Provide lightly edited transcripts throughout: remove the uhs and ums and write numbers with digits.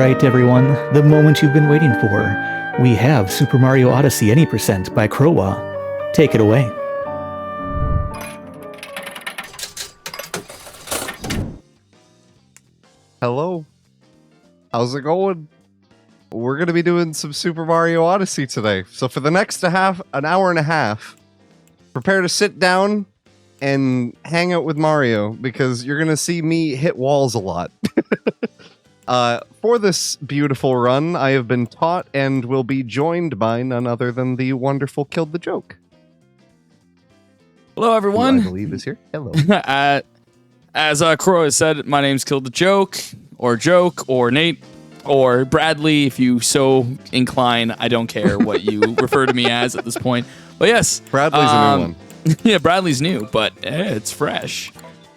right, everyone, the moment you've been waiting for. We have Super Mario Odyssey Any Percent by Krowah. Take it away. Hello. How's it going? We're going to be doing some Super Mario Odyssey today. So for the next an hour and a half, prepare to sit down and hang out with Mario because you're going to see me hit walls a lot. For this beautiful run, I have been taught and will be joined by none other than the wonderful Killed the Joke. Hello, everyone. Who I believe is here. Hello. As Krowah said, my name's Killed the Joke, or Nate, or Bradley, if you so incline. I don't care what you refer to me as at this point. But yes. Bradley's a new one. Yeah, Bradley's new, but it's fresh.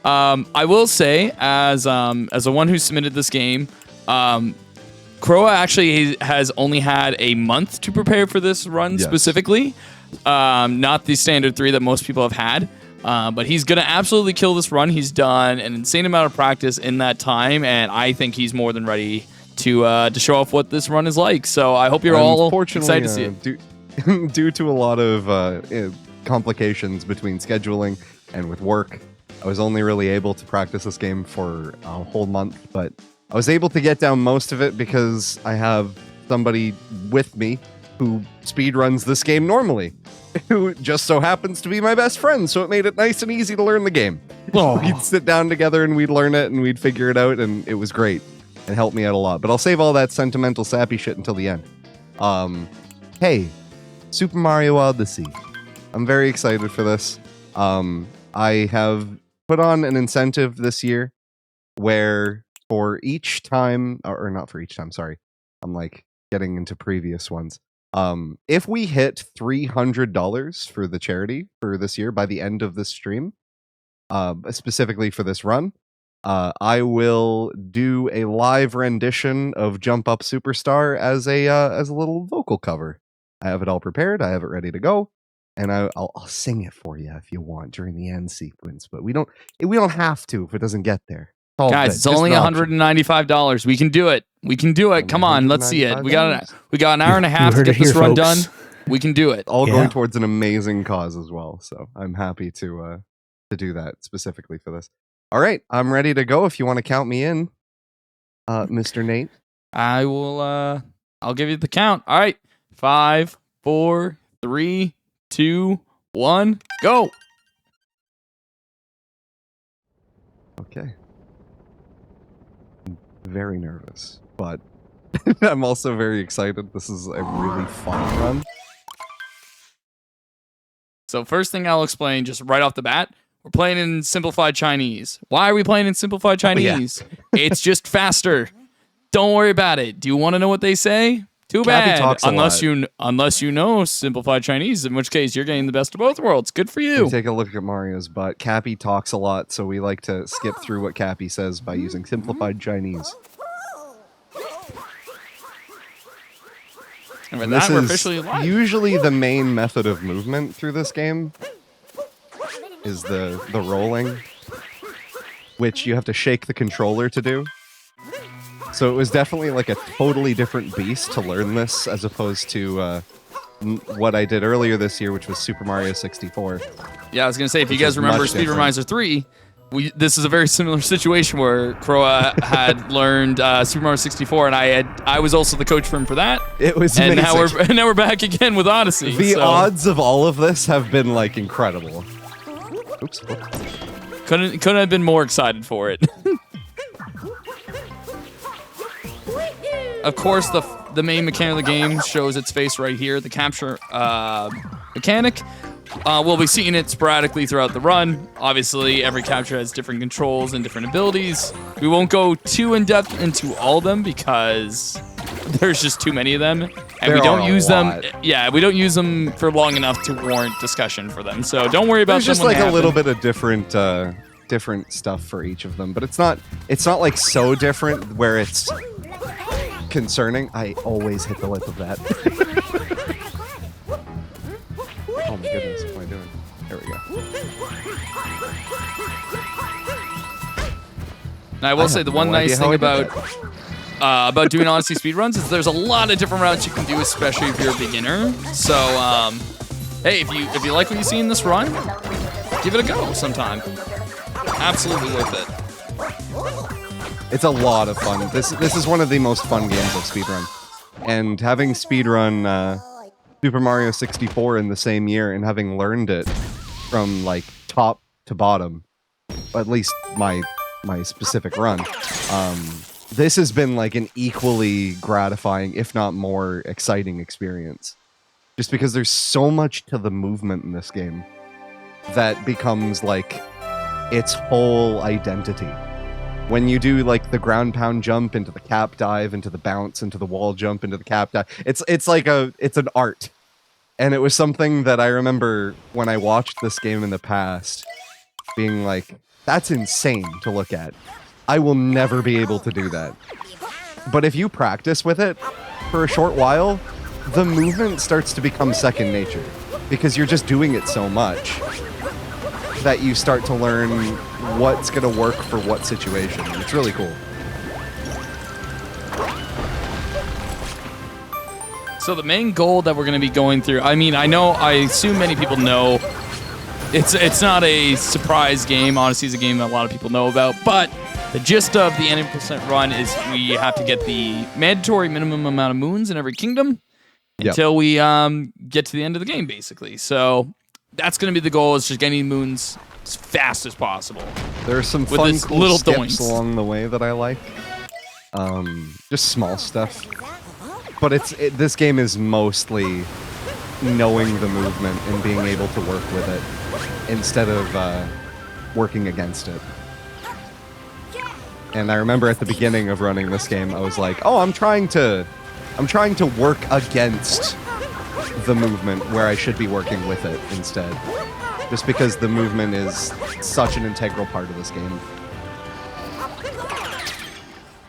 I will say, as the one who submitted this game, Krowah actually has only had a month to prepare for this run specifically. Not the standard 3 that most people have had. But he's going to absolutely kill this run. He's done an insane amount of practice in that time, and I think he's more than ready to show off what this run is like. So I hope you're all excited to see it. Due to a lot of complications between scheduling and with work, I was only really able to practice this game for a whole month, but I was able to get down most of it because I have somebody with me who speedruns this game normally, who just so happens to be my best friend, so it made it nice and easy to learn the game. We'd sit down together and we'd learn it and we'd figure it out, and it was great. It helped me out a lot. But I'll save all that sentimental, sappy shit until the end. Hey, Super Mario Odyssey. I'm very excited for this. I have put on an incentive this year where for each time, or not for each time, sorry. I'm like getting into previous ones. If we hit $300 for the charity for this year by the end of this stream, specifically for this run, I will do a live rendition of Jump Up Superstar as a little vocal cover. I have it all prepared. I have it ready to go, and I'll sing it for you if you want during the end sequence. But we don't have to if it doesn't get there. Guys, it's only $195. We can do it. We can do it. Come on, let's see it. We got an hour and a half to get this run done. We can do it. All going towards an amazing cause as well. So I'm happy to do that specifically for this. All right, I'm ready to go. If you want to count me in, Mr. Nate. I will. I'll give you the count. All right, 5, 4, 3, 2, 1, go. Okay. Very nervous, but I'm also very excited. This is a really fun run. So first thing I'll explain just right off the bat, we're playing in simplified Chinese. Why are we playing in simplified Chinese? It's just faster. Don't worry about it. Do you want to know what they say? Too bad. Unless you know simplified Chinese, in which case you're getting the best of both worlds. Good for you. Take a look at Mario's butt. Cappy talks a lot, so we like to skip through what Cappy says by using simplified Chinese. And this is usually the main method of movement through this game is the rolling, which you have to shake the controller to do. So it was definitely like a totally different beast to learn this as opposed to what I did earlier this year, which was Super Mario 64. Yeah, I was going to say, if you guys remember Speedromizer 3, this is a very similar situation where Krowah had learned Super Mario 64, and I was also the coach for him for that. It was amazing. And now we're back again with Odyssey. The odds of all of this have been like incredible. Oops. Couldn't have been more excited for it. Of course, the main mechanic of the game shows its face right here. The capture mechanic. We'll be seeing it sporadically throughout the run. Obviously, every capture has different controls and different abilities. We won't go too in-depth into all of them because there's just too many of them. And we don't use them. Yeah, we don't use them for long enough to warrant discussion for them. So don't worry about them. There's just like a little bit of different stuff for each of them, but it's not like so different where it's concerning. I always hit the lip of that. Oh my goodness, what am I doing? There we go. And I will say the one nice thing about about doing Odyssey speedruns is there's a lot of different routes you can do, especially if you're a beginner. So, hey, if you like what you see in this run, give it a go sometime. Absolutely worth it. It's a lot of fun. This is one of the most fun games of speedrun. And having speedrun Super Mario 64 in the same year and having learned it from like top to bottom, at least my specific run, this has been like an equally gratifying, if not more exciting experience. Just because there's so much to the movement in this game that becomes like its whole identity. When you do like the ground pound jump into the cap dive, into the bounce, into the wall jump, into the cap dive, it's like it's an art. And it was something that I remember when I watched this game in the past being like, that's insane to look at. I will never be able to do that. But if you practice with it for a short while, the movement starts to become second nature because you're just doing it so much that you start to learn what's going to work for what situation. It's really cool. So the main goal that we're going to be going through, I mean, I assume many people know, it's not a surprise game. Odyssey is a game that a lot of people know about, but the gist of the 90% run is we have to get the mandatory minimum amount of moons in every kingdom until we get to the end of the game, basically. So that's going to be the goal, is just getting moons as fast as possible. There are some with fun this cool little skips doinks along the way that I like. Just small stuff. But this game is mostly knowing the movement and being able to work with it instead of working against it. And I remember at the beginning of running this game, I was like, oh, I'm trying to work against the movement where I should be working with it instead. Just because the movement is such an integral part of this game.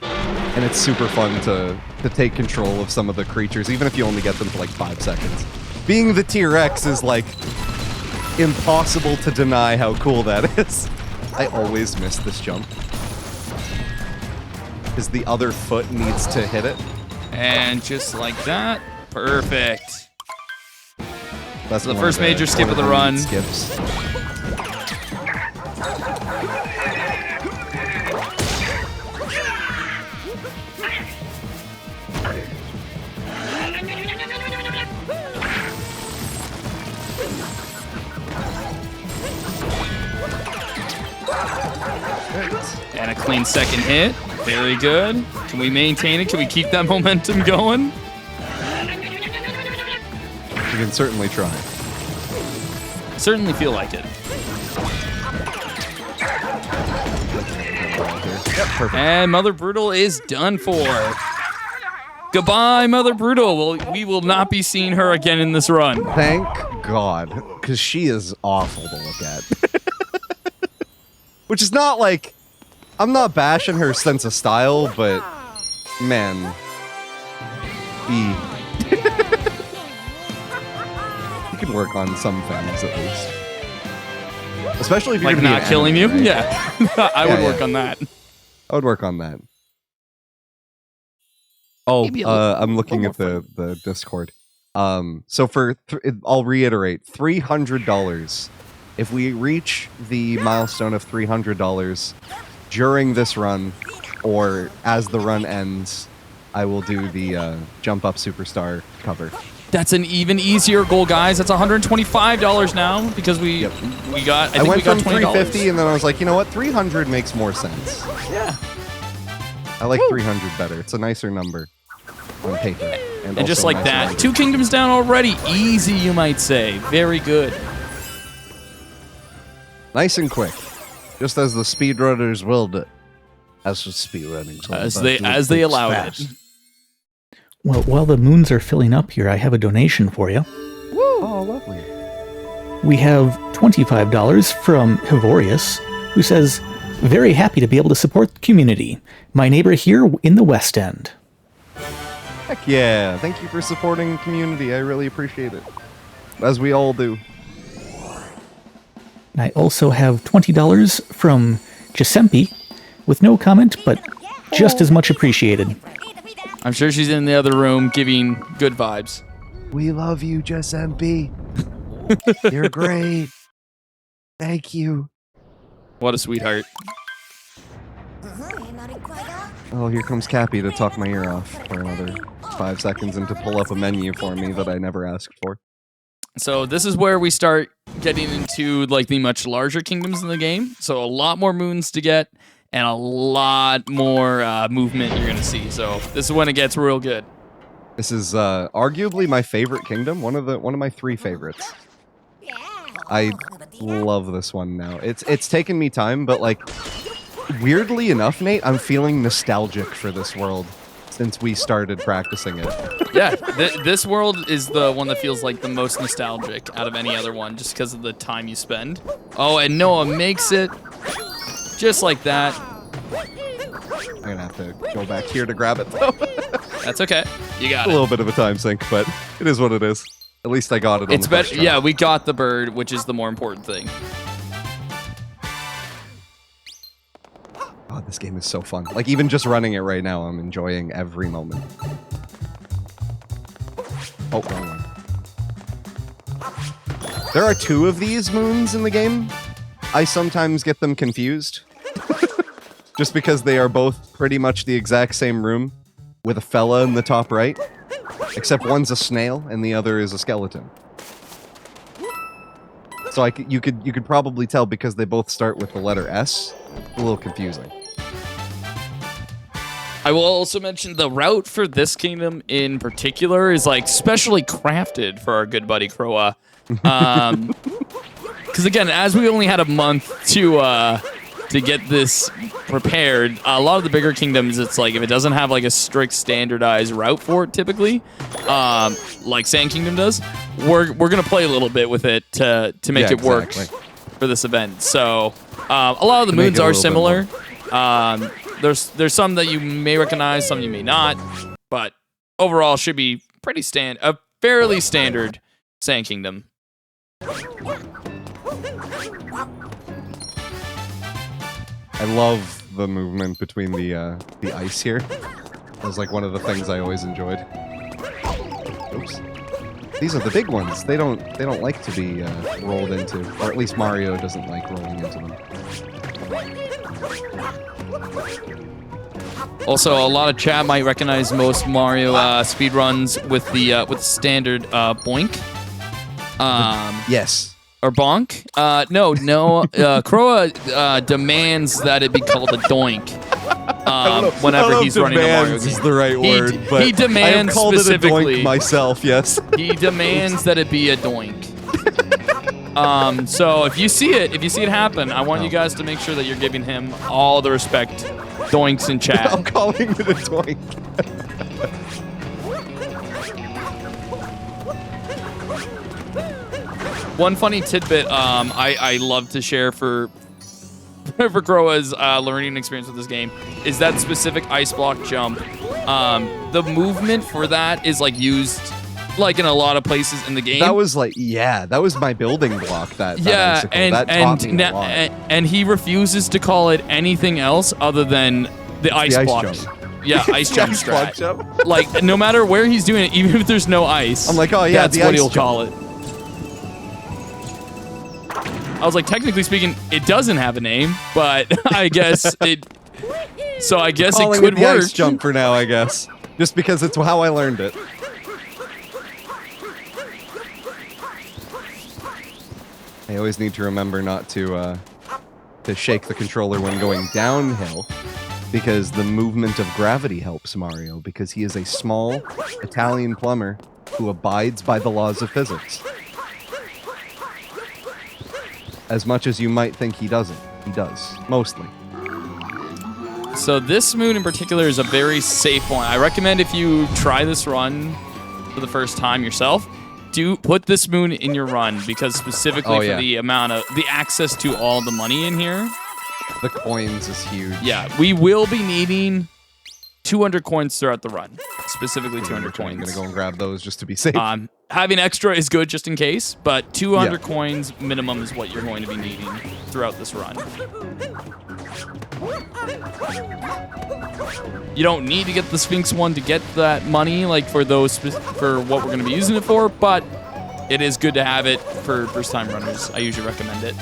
And it's super fun to take control of some of the creatures, even if you only get them for like 5 seconds. Being the T-Rex is like impossible to deny how cool that is. I always miss this jump. Because the other foot needs to hit it. And just like that, perfect. That's the first major skip of the run. Skips. And a clean second hit. Very good. Can we maintain it? Can we keep that momentum going? You can certainly try. Certainly feel like it. Yep, perfect. And Mother Brutal is done for. Goodbye, Mother Brutal. We will not be seeing her again in this run. Thank God, because she is awful to look at. Which is not like... I'm not bashing her sense of style, but... Man. You can work on some things, at least. Especially if you're like not killing you? Right? Yeah. I would work on that. I would work on that. Oh, I'm looking at the Discord. So for I'll reiterate, $300. If we reach the milestone of $300 during this run, or as the run ends, I will do the Jump Up Superstar cover. That's an even easier goal, guys. That's $125 now because we got. I went from $20. $350, and then I was like, you know what? $300 makes more sense. Yeah. I like 300 better. It's a nicer number on paper. And just like that, 2 kingdoms down already. Easy, you might say. Very good. Nice and quick. Just as the speedrunners willed it. That's what speedrunning's all about. As they allowed it. Well, while the moons are filling up here, I have a donation for you. Woo! Oh, lovely. We have $25 from Hivorius, who says, very happy to be able to support the community. My neighbor here in the West End. Heck yeah. Thank you for supporting the community. I really appreciate it. As we all do. I also have $20 from Giuseppe, with no comment, but just as much appreciated. I'm sure she's in the other room giving good vibes. We love you, Jess MP. You're great. Thank you. What a sweetheart. Oh, here comes Cappy to talk my ear off for another 5 seconds and to pull up a menu for me that I never asked for. So this is where we start getting into like the much larger kingdoms in the game. So a lot more moons to get and a lot more movement you're gonna see. So this is when it gets real good. This is arguably my favorite kingdom, one of my 3 favorites. I love this one now. It's taken me time, but like weirdly enough, Nate, I'm feeling nostalgic for this world since we started practicing it. Yeah, this world is the one that feels like the most nostalgic out of any other one, just because of the time you spend. Oh, and Noah makes it just like that. I'm gonna have to go back here to grab it though. That's okay. You got A it. little bit of a time sink, but it is what it is. At least I got it. It's better. Yeah, we got the bird, which is the more important thing. Oh, this game is so fun. Like, even just running it right now, I'm enjoying every moment. Oh, wrong one. There are 2 of these moons in the game. I sometimes get them confused. Just because they are both pretty much the exact same room with a fella in the top right. Except one's a snail and the other is a skeleton. So you could probably tell because they both start with the letter S. A little confusing. I will also mention the route for this kingdom in particular is like specially crafted for our good buddy Krowah. Because again, as we only had a month to get this prepared, a lot of the bigger kingdoms, it's like if it doesn't have like a strict standardized route for it, typically, like Sand Kingdom does, we're gonna play a little bit with it to make it work for this event. So a lot of the moons are similar. There's some that you may recognize, some you may not, but overall should be pretty a fairly standard Sand Kingdom. I love the movement between the ice here. That was like one of the things I always enjoyed. Oops. These are the big ones. They don't like to be rolled into, or at least Mario doesn't like rolling into them. Also, a lot of chat might recognize most Mario speedruns with the standard boink. Yes. Or bonk? No. Krowah demands that it be called a doink. Whenever he's running a Mario game. Is the right word, but he demands I have called specifically it a doink myself. Yes. He demands that it be a doink. So if you see it happen, I want you guys to make sure that you're giving him all the respect doinks in chat. I'm calling it a doink. One funny tidbit I love to share for Krowah's learning experience with this game is that specific ice block jump. The movement for that is like used like in a lot of places in the game. That was like, yeah, that was my building block. That icicle. That taught me a lot. And he refuses to call it anything else other than the ice block. Jump. Yeah, ice jump strat. Jump. Like no matter where he's doing it, even if there's no ice, I'm like, oh yeah, that's the what ice he'll jump. call it. I was like, technically speaking, it doesn't have a name, but I guess it. So I guess it could the work. Ice jump for now, I guess, just because it's how I learned it. I always need to remember not to shake the controller when going downhill, because the movement of gravity helps Mario, because he is a small Italian plumber who abides by the laws of physics. As much as you might think he doesn't, he does, mostly. So this moon in particular is a very safe one. I recommend if you try this run for the first time yourself, do put this moon in your run, because specifically for the amount of the access to all the money in here. The coins is huge. Yeah, we will be needing 200 coins throughout the run, specifically 200 coins. I'm gonna go and grab those just to be safe. Having extra is good just in case, but 200 coins minimum is what you're going to be needing throughout this run. You don't need to get the Sphinx one to get that money, like for for what we're going to be using it for, but it is good to have it for first-time runners. I usually recommend it.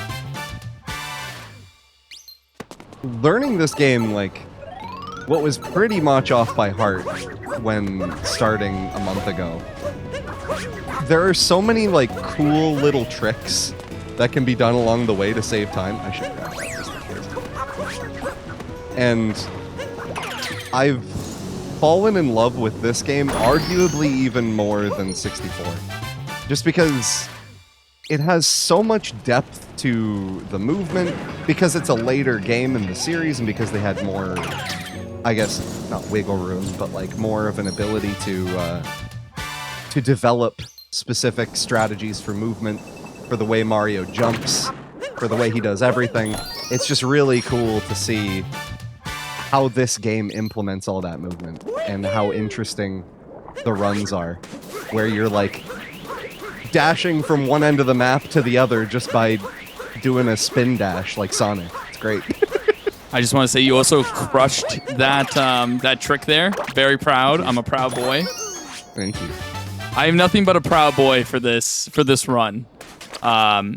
Learning this game, like, what was pretty much off by heart when starting a month ago. There are so many, like, cool little tricks that can be done along the way to save time. I should grab that just in case. And I've fallen in love with this game, arguably even more than 64. Just because it has so much depth to the movement, because it's a later game in the series, and because they had more, I guess, not wiggle room, but like more of an ability to develop specific strategies for movement, for the way Mario jumps, for the way he does everything. It's just really cool to see how this game implements all that movement, and how interesting the runs are, where you're like dashing from one end of the map to the other just by doing a spin dash like Sonic. It's great. I just want to say you also crushed that trick there. Very proud. I'm a proud boy. Thank you. I am nothing but a proud boy for this run.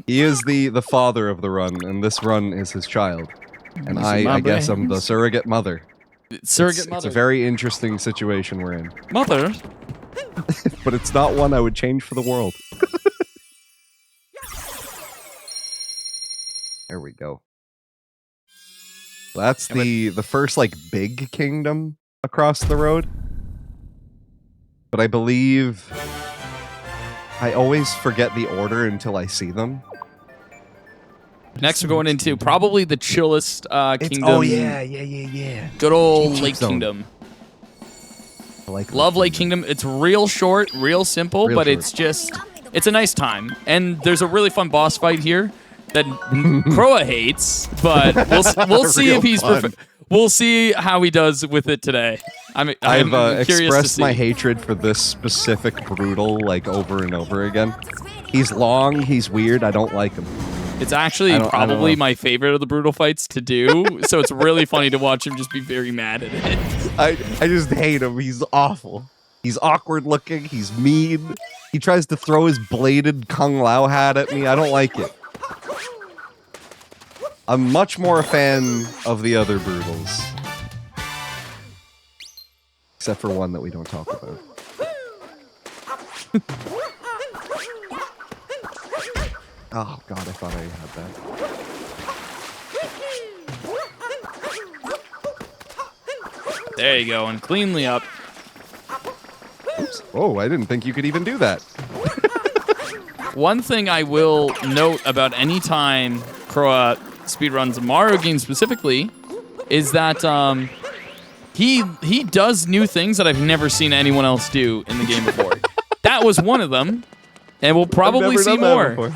He is the father of the run, and this run is his child. And I guess I'm the surrogate mother. Surrogate mother. It's a very interesting situation we're in. Mother? But it's not one I would change for the world. There we go. That's the first, like, big kingdom across the road. But I believe I always forget the order until I see them. Next, we're going into probably the chillest kingdom. Oh, yeah. Good old Cheap Lake Zone. Kingdom. I like Love Lake Kingdom. It's real short, real simple, Real but short. it's a nice time. And there's a really fun boss fight here that Krowah hates, but we'll see Real if he's fun. we'll see how he does with it today. I'm I've curious to expressed see. my hatred for this specific brutal, like, over and over again. He's long, he's weird, I don't like him. It's actually I don't probably know. my favorite of the brutal fights to do, so it's really funny to watch him just be very mad at it. I just hate him. He's awful. He's awkward looking. He's mean. He tries to throw his bladed Kung Lao hat at me. I don't like it. I'm much more a fan of the other Brutals. Except for one that we don't talk about. Oh god, I thought I had that. There you go, and cleanly up. Oops. Oh, I didn't think you could even do that. One thing I will note about any time Krowah speedruns a Mario game specifically is that he does new things that I've never seen anyone else do in the game before. That was one of them, and we'll probably see more.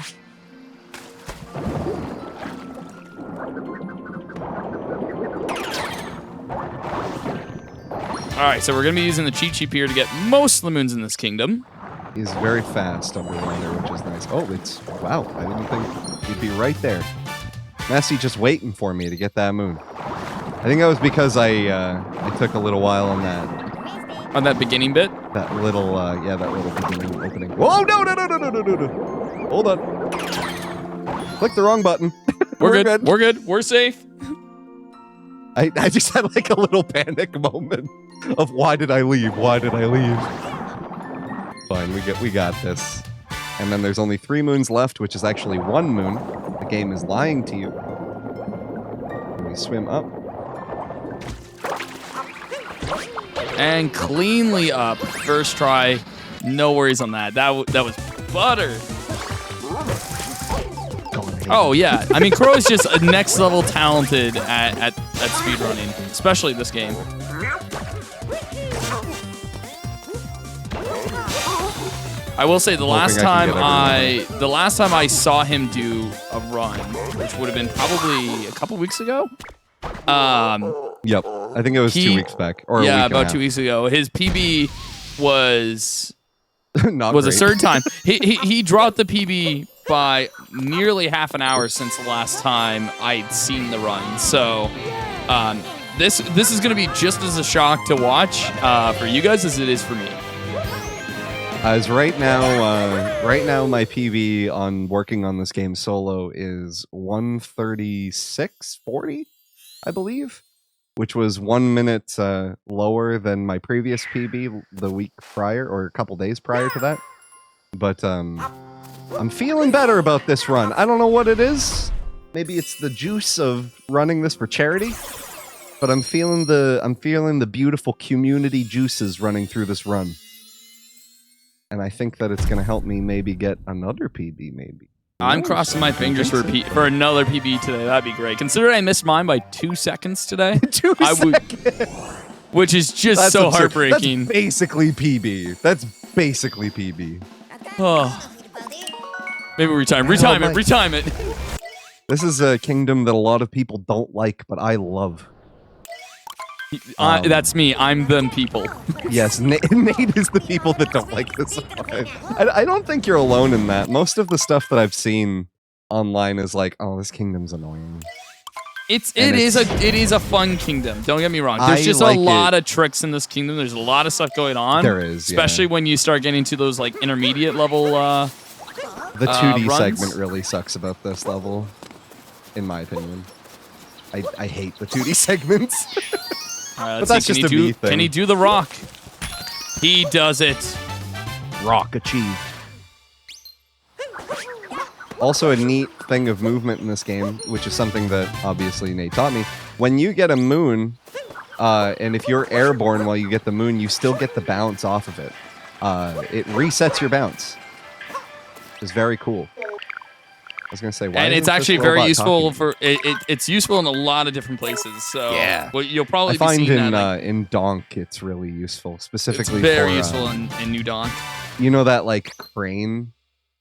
Alright, so we're going to be using the cheat sheet here to get most of the moons in this kingdom. He's very fast underwater, which is nice. Oh, wow, I didn't think he'd be right there. Messi just waiting for me to get that moon. I think that was because I took a little while on that. On that beginning bit? That little, that little beginning opening. Whoa, no. Hold on. Click the wrong button. We're good. We're good. We're safe. I just had like a little panic moment of why did I leave? Fine, we got this. And then there's only 3 moons left, which is actually 1 moon. The game is lying to you. And we swim up. And cleanly up. First try. No worries on that. That was butter. Oh, yeah. I mean, Crow is just a next level talented at speedrunning, especially this game. I will say the last time I saw him do a run, which would have been probably a couple weeks ago. Yep. I think it was 2 weeks back. Or yeah, a week about 2 weeks ago. His PB was a third time. He dropped the PB by nearly half an hour since the last time I'd seen the run. So This is going to be just as a shock to watch for you guys as it is for me. As right now, my PB on working on this game solo is 136.40, I believe, which was 1 minute lower than my previous PB the week prior, or a couple days prior to that. But I'm feeling better about this run. I don't know what it is. Maybe it's the juice of running this for charity. But I'm feeling the beautiful community juices running through this run. And I think that it's going to help me maybe get another PB, maybe. I'm crossing my fingers for another PB today. That'd be great. Considering I missed mine by 2 seconds today. 2 seconds? Which is just so heartbreaking. That's basically PB. That's basically PB. Oh. Maybe retime it. This is a kingdom that a lot of people don't like, but I love. That's me. I'm them people. Yes, Nate is the people that don't like this one. I don't think you're alone in that. Most of the stuff that I've seen online is like, oh, this kingdom's annoying. It is a fun kingdom. Don't get me wrong. There's just a lot of tricks in this kingdom. There's a lot of stuff going on. There is, especially when you start getting to those like intermediate level. The 2D runs. segment really sucks about this level, in my opinion. I hate the 2D segments. But that's just a me thing. Can he do the rock? He does it. Rock achieved. Also a neat thing of movement in this game, which is something that obviously Nate taught me. When you get a moon, and if you're airborne while you get the moon, you still get the bounce off of it. It resets your bounce. It's very cool. I was gonna say, why? And it's actually very useful for it's useful in a lot of different places. So yeah, well, you'll probably I find be seeing in that, in Donk it's really useful, specifically. It's very for, useful in New Donk. You know that like crane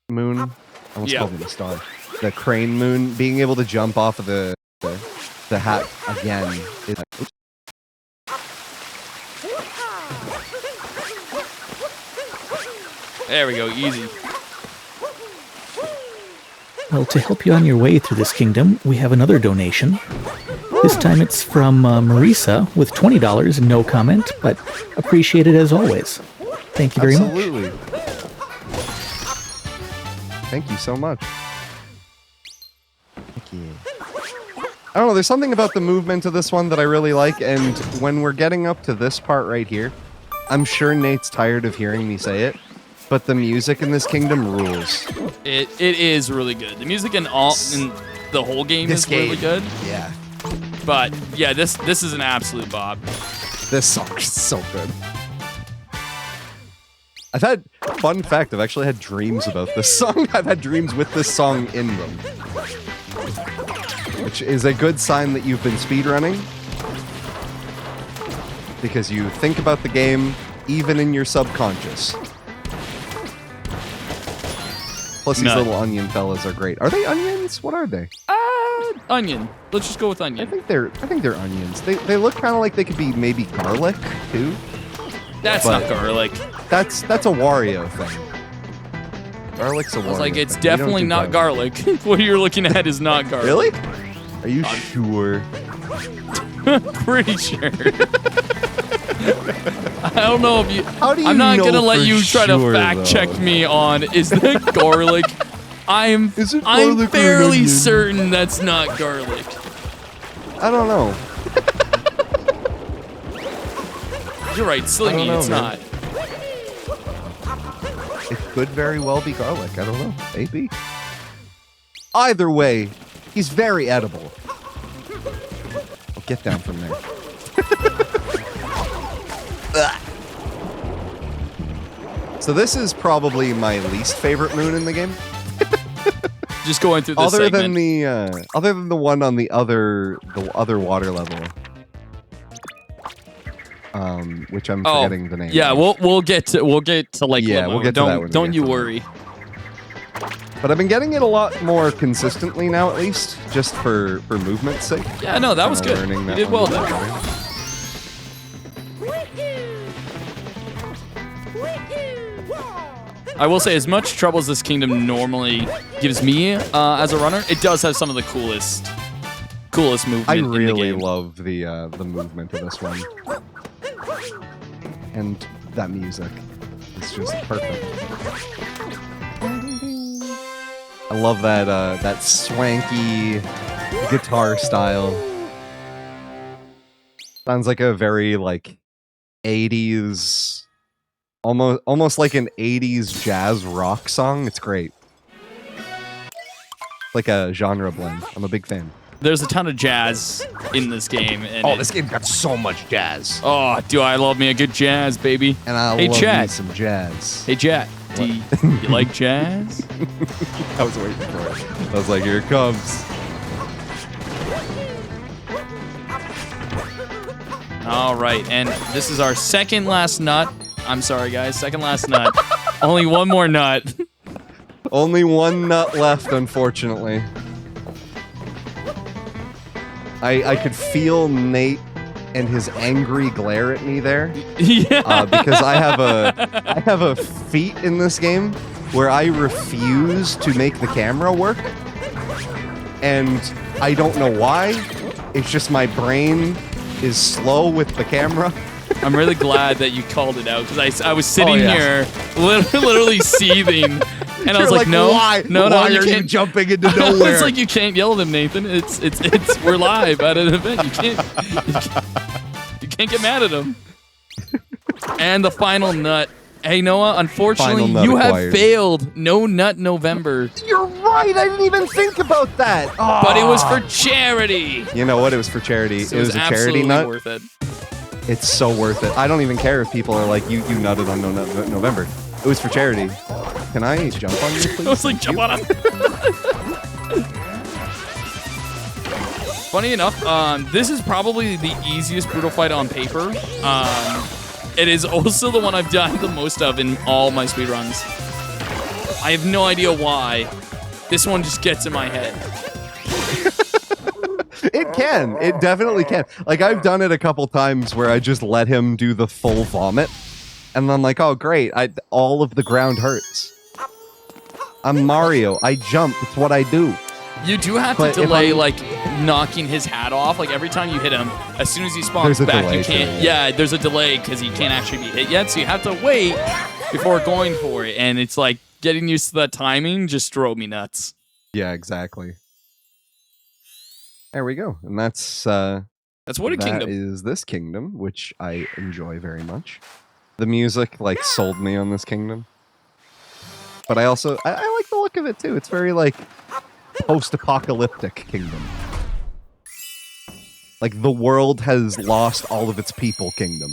moon? I almost called it a star. The crane moon, being able to jump off of the hat again. There we go, easy. Well, to help you on your way through this kingdom, we have another donation. This time it's from Marisa with $20, no comment, but appreciated as always. Thank you very much. Absolutely. Thank you so much. Thank you. I don't know, there's something about the movement of this one that I really like, and when we're getting up to this part right here, I'm sure Nate's tired of hearing me say it, but the music in this kingdom rules. It is really good. The music in the whole game is really good. Yeah. But yeah, this is an absolute bop. This song is so good. I've had, fun fact, I've actually had dreams about this song. I've had dreams with this song in them. Which is a good sign that you've been speedrunning. Because you think about the game even in your subconscious. Plus these little onion fellas are great. Are they onions? What are they? Onion. Let's just go with onion. I think they're onions. They look kind of like they could be maybe garlic too. That's not garlic. That's a Wario thing. Garlic's a Wario. I was like, it's thing. definitely not garlic. What you're looking at is not garlic. Really? Are you sure? Pretty sure. I don't know if you. How do you I'm not know gonna let for you try to sure, fact though? check me on is that garlic. I'm Is it garlic or an fairly onion? certain that's not garlic. I don't know. You're right, silly me, it's man. not. It could very well be garlic. I don't know. Maybe. Either way, he's very edible. I'll get down from there. So this is probably my least favorite moon in the game. Just going through this Other segment. than the one on the other water level. Which I'm forgetting the name. Yeah, of. we'll get to like Yeah, Limo. we'll get to that when we Don't get you to that. worry. But I've been getting it a lot more consistently now, at least, just for movement's sake. Yeah, no, that was Kinda good. learning You that did one well a little there. better. I will say, as much trouble as this kingdom normally gives me as a runner, it does have some of the coolest coolest movement I in the really game. love the movement of this one, and that music is just perfect. I love that swanky guitar style. Sounds like a very like 80s, almost like an 80s jazz rock song. It's great. Like a genre blend. I'm a big fan. There's a ton of jazz in this game. And This game got so much jazz. Oh, do I love me a good jazz, baby. And I Hey, love Chad. me some jazz. Hey, Chat, do you like jazz? I was waiting for it. I was like, here it comes. All right, and this is our second last nut. I'm sorry, guys, second last nut. Only one more nut. Only one nut left, unfortunately. I could feel Nate and his angry glare at me there. Yeah. Because I have a feat in this game where I refuse to make the camera work. And I don't know why. It's just my brain is slow with the camera. I'm really glad that you called it out because I was sitting yeah. here literally seething, and I was like, no, why? no, Why you are can't. you jumping into nowhere? It's like you can't yell at him, Nathan. It's we're live at an event. You can't get mad at him. And the final nut. Hey Noah, unfortunately, Final nut you have acquired. failed. No nut November. You're right. I didn't even think about that. But it was for charity. You know what? It was for charity. So it was a charity absolutely nut. worth it. It's so worth it. I don't even care if people are like, you nutted on November. It was for charity. Can I jump on you, please? I was like, jump on him. Funny enough, this is probably the easiest brutal fight on paper. It is also the one I've done the most of in all my speedruns. I have no idea why. This one just gets in my head. It can. It definitely can. Like, I've done it a couple times where I just let him do the full vomit. And I'm like, oh, great. All of the ground hurts. I'm Mario. I jump. It's what I do. You do have But to if delay, I'm- like, knocking his hat off. Like, every time you hit him, as soon as he spawns There's a back, delay you for can't... it, Yeah, there's a delay because he can't actually be hit yet. So you have to wait before going for it. And it's like, getting used to that timing just drove me nuts. Yeah, exactly. There we go. And that's What a that kingdom. is this kingdom, which I enjoy very much. The music like sold me on this kingdom. But I also I like the look of it too. It's very like post-apocalyptic kingdom. Like the world has lost all of its people kingdom.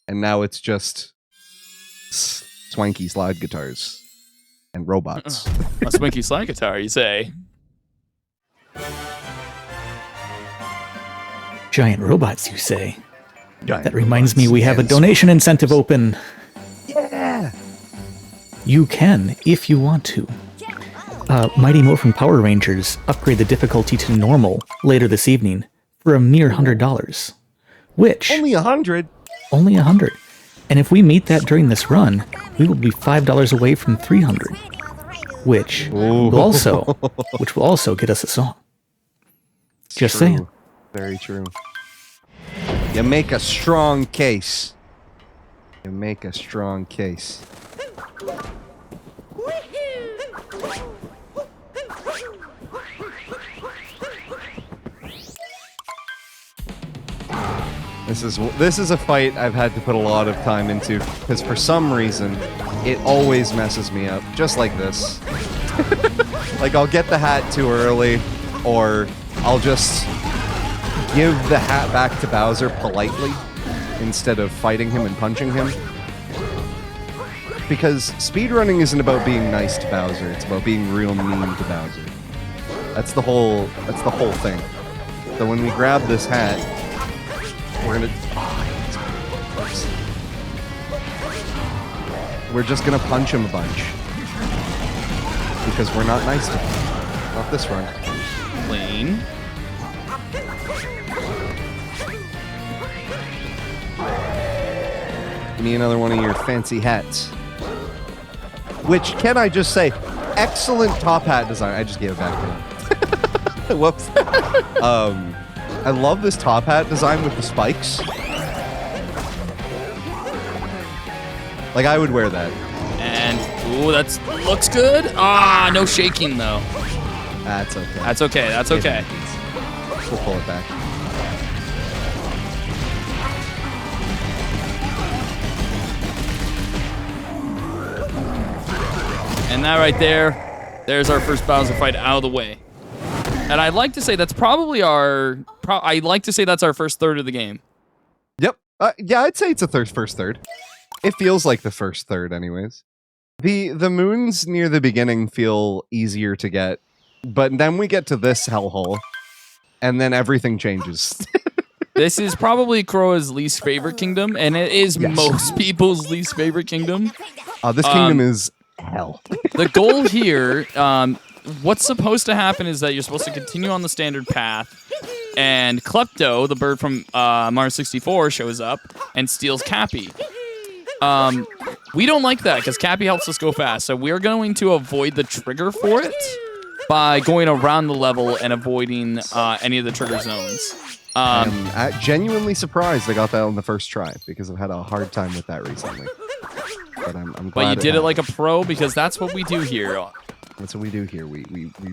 And now it's just swanky slide guitars and robots. A swanky slide guitar, you say? Giant robots, you say? Giant That reminds me, robots we have a and donation incentive open. Yeah. You can, if you want to. Mighty Mo from Power Rangers upgrade the difficulty to normal later this evening for a mere $100. Which... Only 100. Only 100. And if we meet that during this run, we will be $5 away from 300. Which will also get us a song. Just True. saying. Very true. You make a strong case. You make a strong case. This is a fight I've had to put a lot of time into because for some reason it always messes me up, just like this. Like I'll get the hat too early, or I'll just give the hat back to Bowser politely instead of fighting him and punching him. Because speedrunning isn't about being nice to Bowser, it's about being real mean to Bowser. That's the whole thing. So when we grab this hat, we're gonna we're just gonna punch him a bunch. Because we're not nice to him. Not this run. Clean. Give me another one of your fancy hats. Which, can I just say, excellent top hat design. I just gave it back to him. Whoops. I love this top hat design with the spikes. Like, I would wear that. And, ooh, that looks good. Ah, no shaking, though. That's okay. That's okay. That's okay. We'll pull it back. And that right there, there's our first Bowser fight out of the way. And I'd like to say that's probably I'd like to say that's our first third of the game. Yep. Yeah, I'd say it's a first third. It feels like the first third, anyways. The moons near the beginning feel easier to get, but then we get to this hellhole, and then everything changes. This is probably Krowah's least favorite kingdom, and it is most people's least favorite kingdom. This kingdom is hell. The goal here, what's supposed to happen is that you're supposed to continue on the standard path, and Klepto, the bird from Mario 64, shows up and steals Cappy. We don't like that because Cappy helps us go fast, so we're going to avoid the trigger for it by going around the level and avoiding any of the trigger zones. I'm genuinely surprised I got that on the first try because I've had a hard time with that recently. But I'm glad. But you did it like a pro because that's what we do here. That's what we do here. We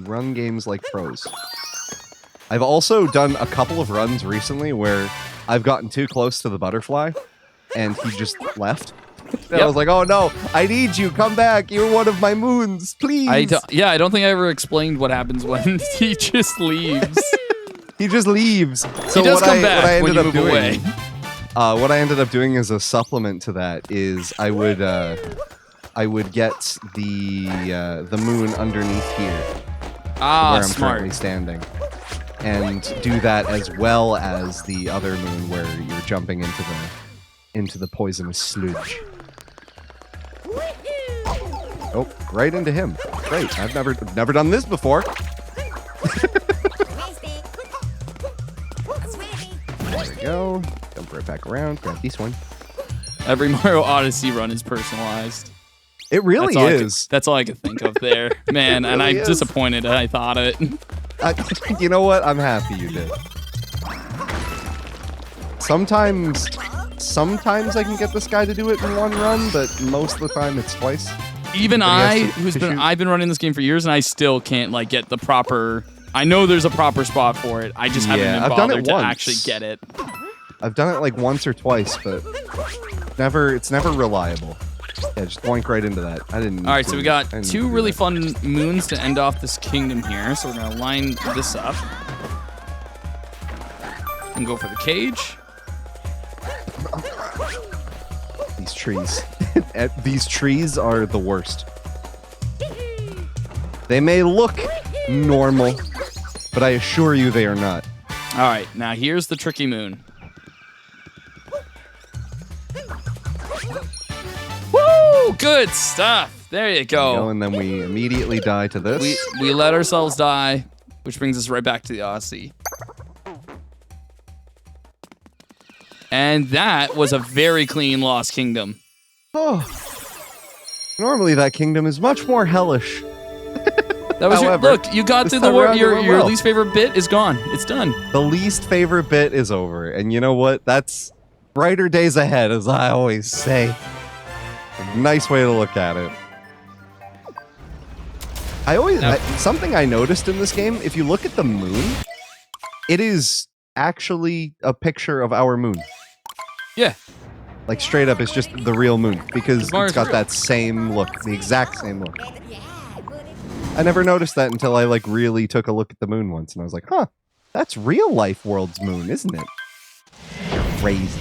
run games like pros. I've also done a couple of runs recently where I've gotten too close to the butterfly, and he just left. And I was like, oh no, I need you, come back, you're one of my moons, please. I don't think I ever explained what happens when he just leaves. He just leaves. So he does come back when you move away. What I ended up doing as a supplement to that is I would get the moon underneath here, where I'm currently standing, and do that as well as the other moon where you're jumping into the poisonous sludge. Oh, right into him. Great. I've never done this before. There we go. Jump right back around. Grab this one. Every Mario Odyssey run is personalized. It really is. That's all I could think of there. Man, and I'm disappointed I thought it. You know what? I'm happy you did. Sometimes I can get this guy to do it in one run, but most of the time it's twice. Even I've been running this game for years, and I still can't like get the proper. I know there's a proper spot for it. I just haven't been bothered to actually get it. I've done it like once or twice, but it's never reliable. Yeah, just boink right into that. I didn't. All right, so we got two really fun moons to end off this kingdom here. So we're gonna line this up and go for the cage. These trees. These trees are the worst. They may look normal, but I assure you they are not. All right, now here's the tricky moon. Woo! Good stuff. There you go. And then we immediately die to this. We let ourselves die, which brings us right back to the Odyssey. And that was a very clean Lost Kingdom. Oh. Normally that kingdom is much more hellish. That was look, you got through the war. Your least favorite bit is gone. It's done. The least favorite bit is over. And you know what? That's brighter days ahead, as I always say. A nice way to look at it. Something I noticed in this game, if you look at the moon, it is actually a picture of our moon. Yeah. Like straight up, it's just the real moon because it's got that same look, the exact same look. I never noticed that until I like really took a look at the moon once, and I was like, "Huh, that's real life world's moon, isn't it?" Crazy.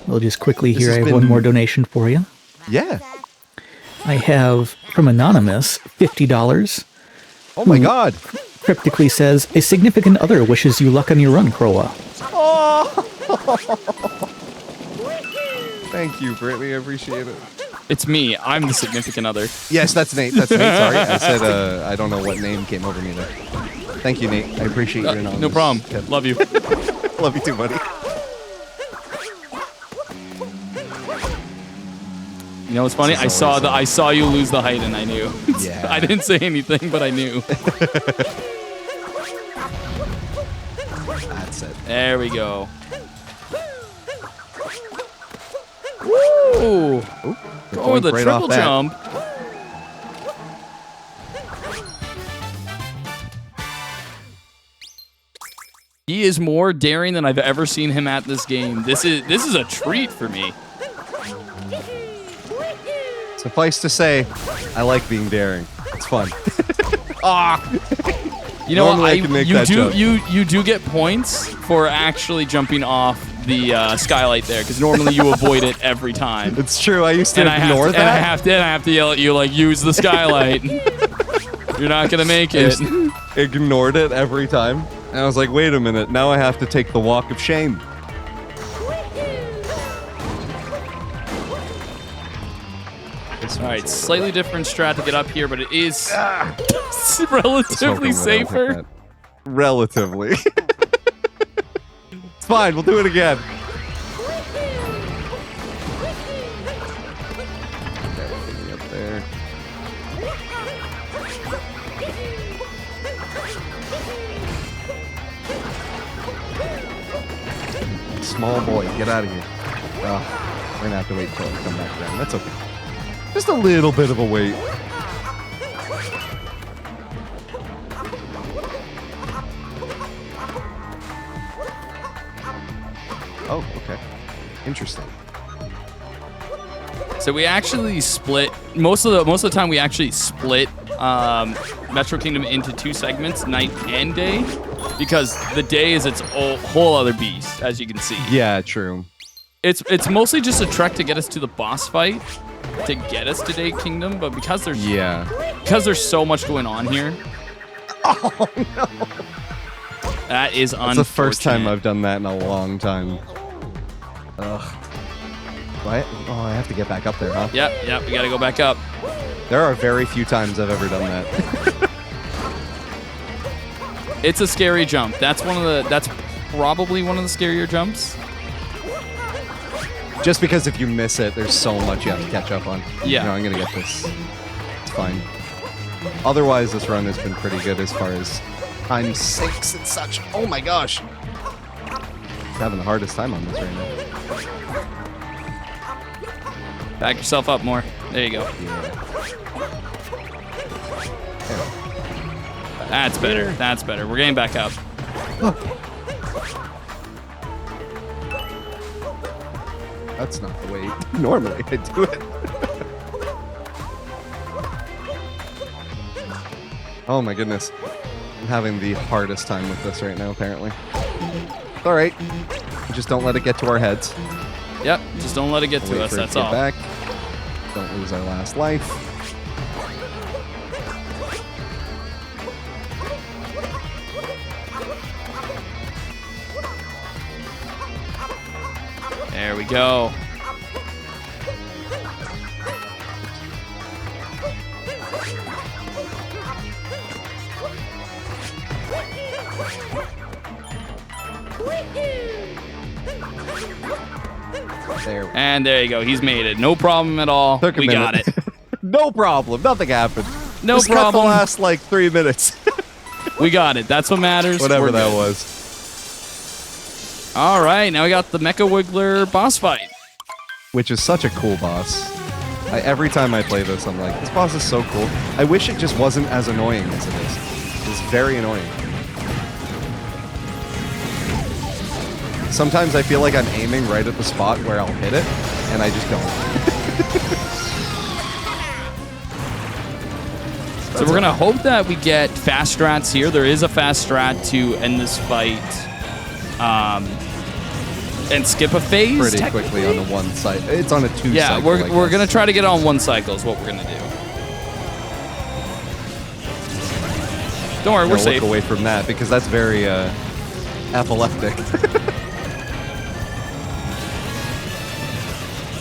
Well, just quickly here, I have one more donation for you. Yeah. I have from Anonymous $50. Oh my God. Cryptically says, a significant other wishes you luck on your run, Krowah. Oh. Thank you, Brittany. I appreciate it. It's me. I'm the significant other. Yes, that's Nate. That's Nate. Sorry. I said, I don't know what name came over me there. Thank you, Nate. I appreciate your anonymous. No problem. Love you. Love you too, buddy. You know what's funny? This is always I saw you lose the height, and I knew. Yeah. I didn't say anything, but I knew. That's it. There we go. Woo! Go with the right triple off that. jump. He is more daring than I've ever seen him at this game. This is a treat for me. Suffice to say, I like being daring. It's fun. You know, Normally I can make that jump. you do get points for actually jumping off the skylight there, because normally you avoid it every time. It's true. I used to And ignore that. And I have to yell at you, like, use the skylight. You're not gonna make I it. just ignored it every time. And I was like, wait a minute. Now I have to take the walk of shame. All right, slightly different strat to get up here, but it is relatively safer. Relatively. It's fine. We'll do it again. Okay, up there. Small boy, get out of here. We're gonna have to wait till I come back down. That's okay. Just a little bit of a wait. Oh, okay. Interesting. So we actually split most of the time. We actually split Metro Kingdom into two segments, night and day, because the day is its whole other beast, as you can see. Yeah, true. It's mostly just a trek to get us to the boss fight, to get us to Day Kingdom, but because there's so much going on here. Oh no! That is unfortunate. It's the first time I've done that in a long time. Ugh. What? Oh, I have to get back up there, huh? Yep, we gotta go back up. There are very few times I've ever done that. It's a scary jump. That's probably one of the scarier jumps. Just because if you miss it, there's so much you have to catch up on. Yeah. No, I'm gonna get this. It's fine. Otherwise, this run has been pretty good as far as time sinks and such. Oh my gosh. I'm having the hardest time on this right now. Back yourself up more. There you go. Yeah. That's better. That's better. We're getting back up. That's not the way normally I do it. Oh my goodness. I'm having the hardest time with this right now, apparently. All right. Just don't let it get to our heads. Yep, just don't let it get to us. That's all. Back. Don't lose our last life. There we go. And there you go. He's made it. No problem at all. We got it. No problem. Nothing happened. No Just problem. got the last like 3 minutes. We got it. That's what matters. Whatever We're that good. was. All right. Now we got the Mecha Wiggler boss fight. Which is such a cool boss. Every time I play this, I'm like, this boss is so cool. I wish it just wasn't as annoying as it is. It's very annoying. Sometimes I feel like I'm aiming right at the spot where I'll hit it, and I just don't. So we're going to hope that we get fast strats here. There is a fast strat to end this fight and skip a phase. Pretty quickly on the one side. It's on a two Yeah, cycle, we're going to try to get on one cycle is what we're going to do. Don't worry, we're safe. Look away from that, because that's very epileptic.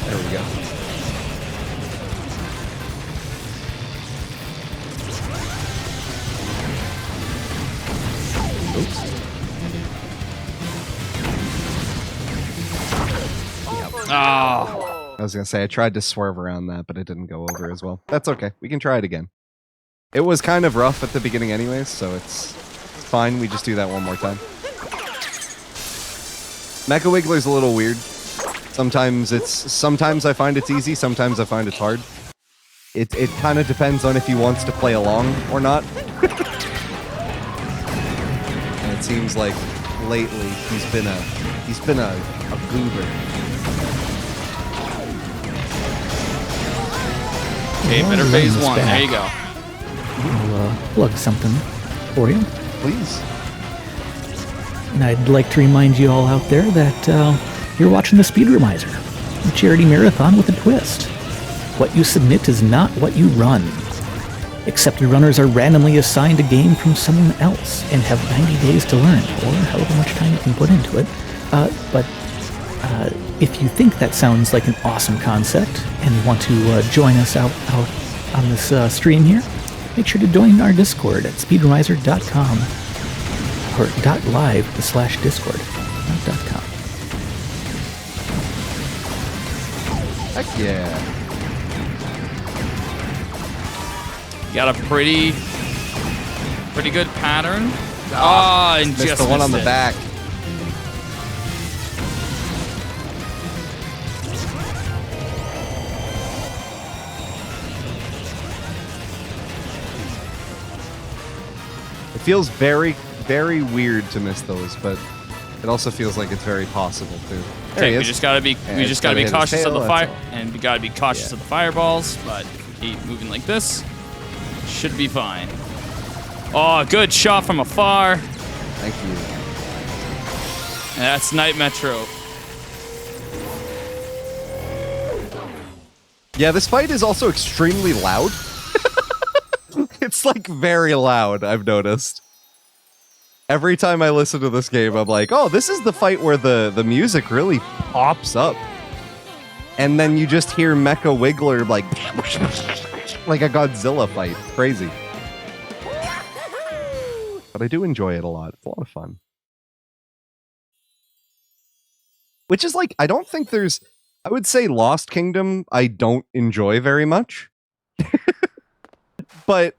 There we go. Oops. Oh, I was gonna say I tried to swerve around that, but it didn't go over as well. That's okay. We can try it again. It was kind of rough at the beginning anyways, so it's fine. We just do that one more time. Mecha Wiggler's a little weird. Sometimes I find it's easy, sometimes I find it's hard. It kind of depends on if he wants to play along or not. And it seems like lately he's been a goober. Okay, better phase one. There you go. I'll plug something for you. Please. And I'd like to remind you all out there that you're watching the Speedromizer, a charity marathon with a twist. What you submit is not what you run. Accepted runners are randomly assigned a game from someone else and have 90 days to learn, or however much time you can put into it. But if you think that sounds like an awesome concept and you want to join us out on this stream here, make sure to join our Discord at speedromizer.com or .live/Discord, not .com. Heck yeah. You got a pretty good pattern. Oh, and Missed just the one on missed the it. back. It feels very, very weird to miss those, but it also feels like it's very possible too. There he Okay, we is. just gotta be Yeah, we just just gotta be gotta hit his cautious of tail, the that's fire, all. and we gotta be cautious of the fireballs. But if we keep moving like this, should be fine. Oh, good shot from afar. Thank you. And that's Night Metro. Yeah, this fight is also extremely loud. It's like very loud, I've noticed. Every time I listen to this game, I'm like, oh, this is the fight where the music really pops up. And then you just hear Mecha Wiggler like a Godzilla fight. Crazy. But I do enjoy it a lot. It's a lot of fun. Which is like, I don't think there's... I would say Lost Kingdom I don't enjoy very much. But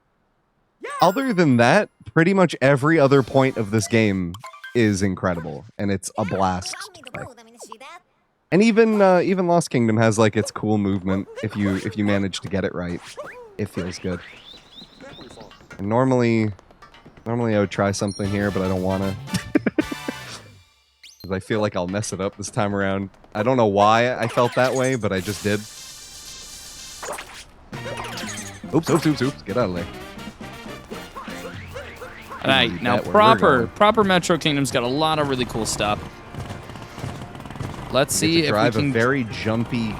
other than that, pretty much every other point of this game is incredible, and it's a blast to play. And even Lost Kingdom has like its cool movement if you manage to get it right. It feels good. And normally I would try something here, but I don't wanna. Because I feel like I'll mess it up this time around. I don't know why I felt that way, but I just did. Oops, oops, oops, oops. Get out of there. Alright, now That where we're proper Metro Kingdom's got a lot of really cool stuff. Let's see if we drive can a very jumpy,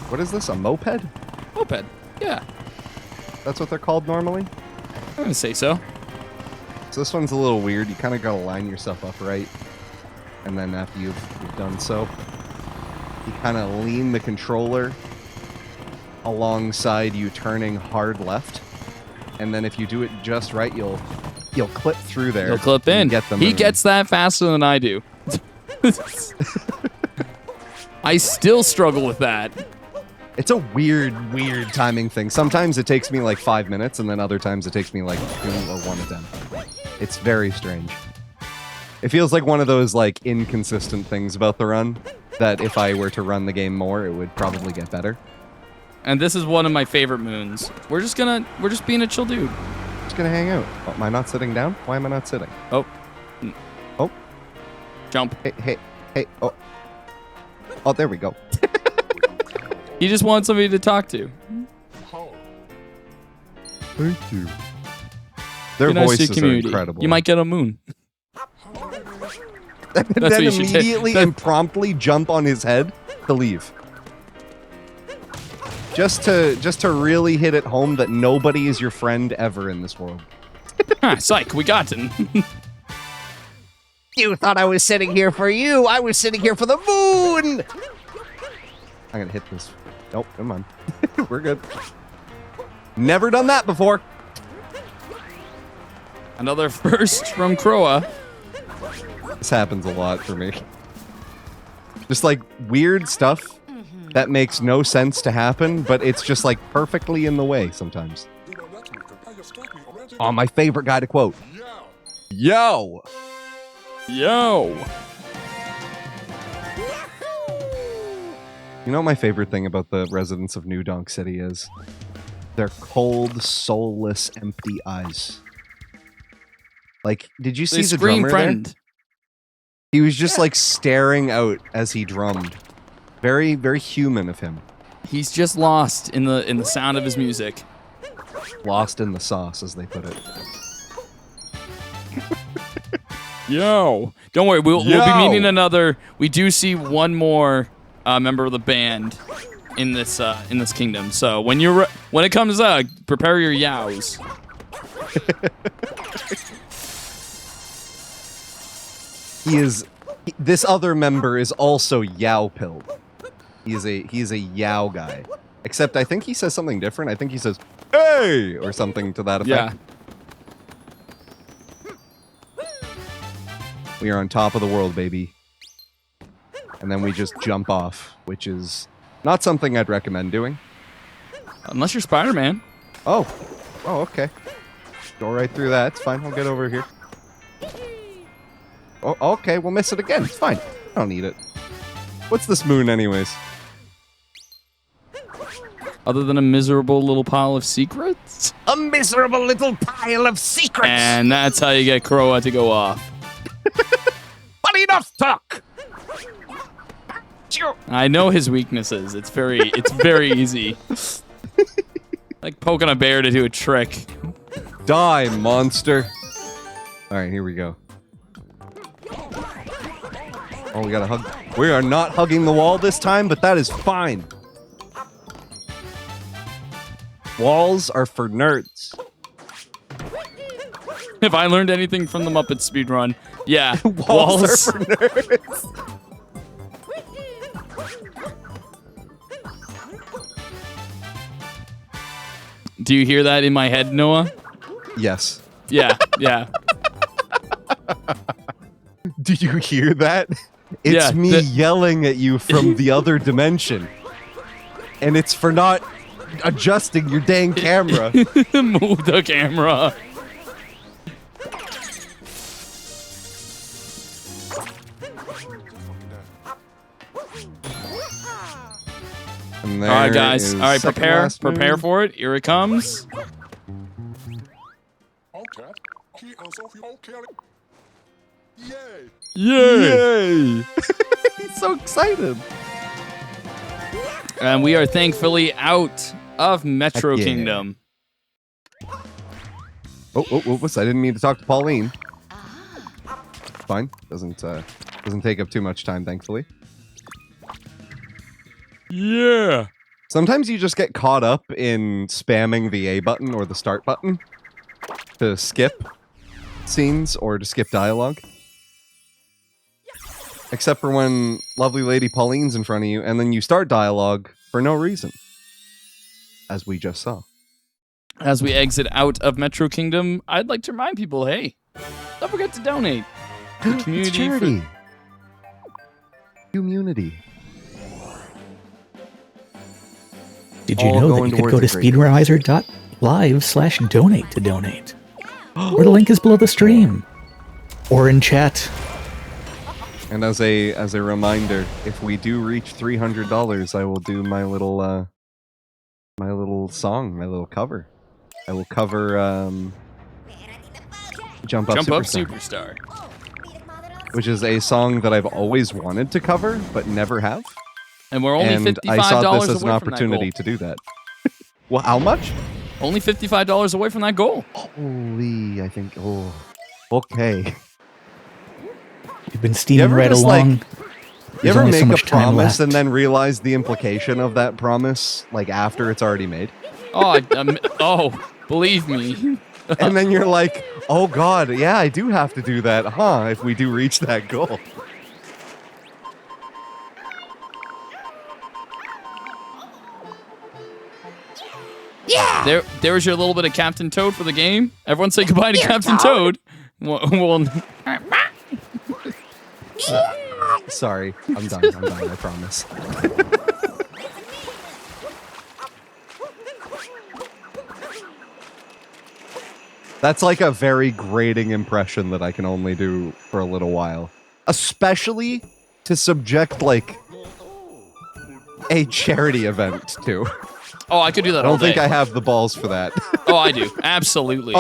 what is this, a moped? moped. Yeah, That's what they're called normally? I'm gonna say so. So this one's a little weird. You kind of gotta line yourself up right. And then after you've done so, you kind of lean the controller alongside you turning hard left. And then if you do it just right, you'll clip through there. He'll clip and in. Get them He in. gets that faster than I do. I still struggle with that. It's a weird timing thing. Sometimes it takes me like 5 minutes, and then other times it takes me like 2 or 1 attempt. It's very strange. It feels like one of those like inconsistent things about the run that if I were to run the game more, it would probably get better. And this is one of my favorite moons. We're just being a chill dude. Just gonna hang out. Oh, am I not sitting down? Why am I not sitting? Oh. Oh. Jump. Hey. Oh. Oh, there we go. He just wants somebody to talk to. Thank you. Their Be nice to voices your are community. incredible. You might get a moon. And what then you should do. immediately and promptly jump on his head to leave. Just to really hit it home that nobody is your friend ever in this world. Psych, we got him. You thought I was sitting here for you. I was sitting here for the moon. I'm gonna hit this. Nope, never mind. We're good. Never done that before. Another first from Krowah. This happens a lot for me. Just like weird stuff that makes no sense to happen, but it's just like perfectly in the way sometimes. Oh, my favorite guy to quote. Yo! Yo! You know what my favorite thing about the residents of New Donk City is? Their cold, soulless, empty eyes. Like, did you see the drummer there? He was just like staring out as he drummed. Very, very human of him. He's just lost in the sound of his music. Lost in the sauce, as they put it. Yo! Don't worry, we'll be meeting another. We do see one more member of the band in this kingdom. So when it comes up, prepare your yows. This other member is also yow-pilled. He's a yow guy. Except I think he says something different. I think he says, "Hey!" or something to that effect. Yeah. We are on top of the world, baby. And then we just jump off, which is not something I'd recommend doing. Unless you're Spider-Man. Oh, okay. Go right through that. It's fine. I'll get over here. Oh, okay. We'll miss it again. It's fine. I don't need it. What's this moon, anyways? Other than a miserable little pile of secrets? A miserable little pile of secrets! And that's how you get Krowah to go off. But enough talk! I know his weaknesses. It's very easy. Like poking a bear to do a trick. Die, monster. Alright, here we go. Oh, we gotta hug. We are not hugging the wall this time, but that is fine. Walls are for nerds. If I learned anything from the Muppet Speedrun, yeah, walls are for nerds. Do you hear that in my head, Noah? Yes. Yeah. Do you hear that? It's me yelling at you from the other dimension. And it's for not adjusting your dang camera. Move the camera. All right, guys. All right, prepare for it. Here it comes. Yay! He's so excited. And we are thankfully out of Metro Kingdom. Oh, whoops! I didn't mean to talk to Pauline. Fine. Doesn't take up too much time, thankfully. Yeah. Sometimes you just get caught up in spamming the A button or the start button to skip scenes or to skip dialogue. Except for when lovely lady Pauline's in front of you, and then you start dialogue for no reason. As we just saw. As we exit out of Metro Kingdom, I'd like to remind people, hey, don't forget to donate. The community it's charity. QMUNITY. Did you know that you could go to speedromizer.live/donate to donate? Or the link is below the stream. Or in chat. And as a reminder, if we do reach $300, I will do my little song, my little cover. I will cover Jump Up Superstar, which is a song that I've always wanted to cover but never have. And we're only $55 away from that goal. I saw this as an opportunity to do that. Well, how much? Only $55 away from that goal. Holy, I think. Oh, okay. You've been steaming right along. You ever make a promise and then realize the implication of that promise, like after it's already made? Oh, believe me. And then you're like, oh God, yeah, I do have to do that, huh? If we do reach that goal. Yeah. There was your little bit of Captain Toad for the game. Everyone say goodbye to Captain Toad. Well, sorry, I'm done. I promise. That's like a very grating impression that I can only do for a little while. Especially to subject, like, a charity event to. Oh, I could do that I all don't think day. I have the balls for that. Oh, I do. Absolutely.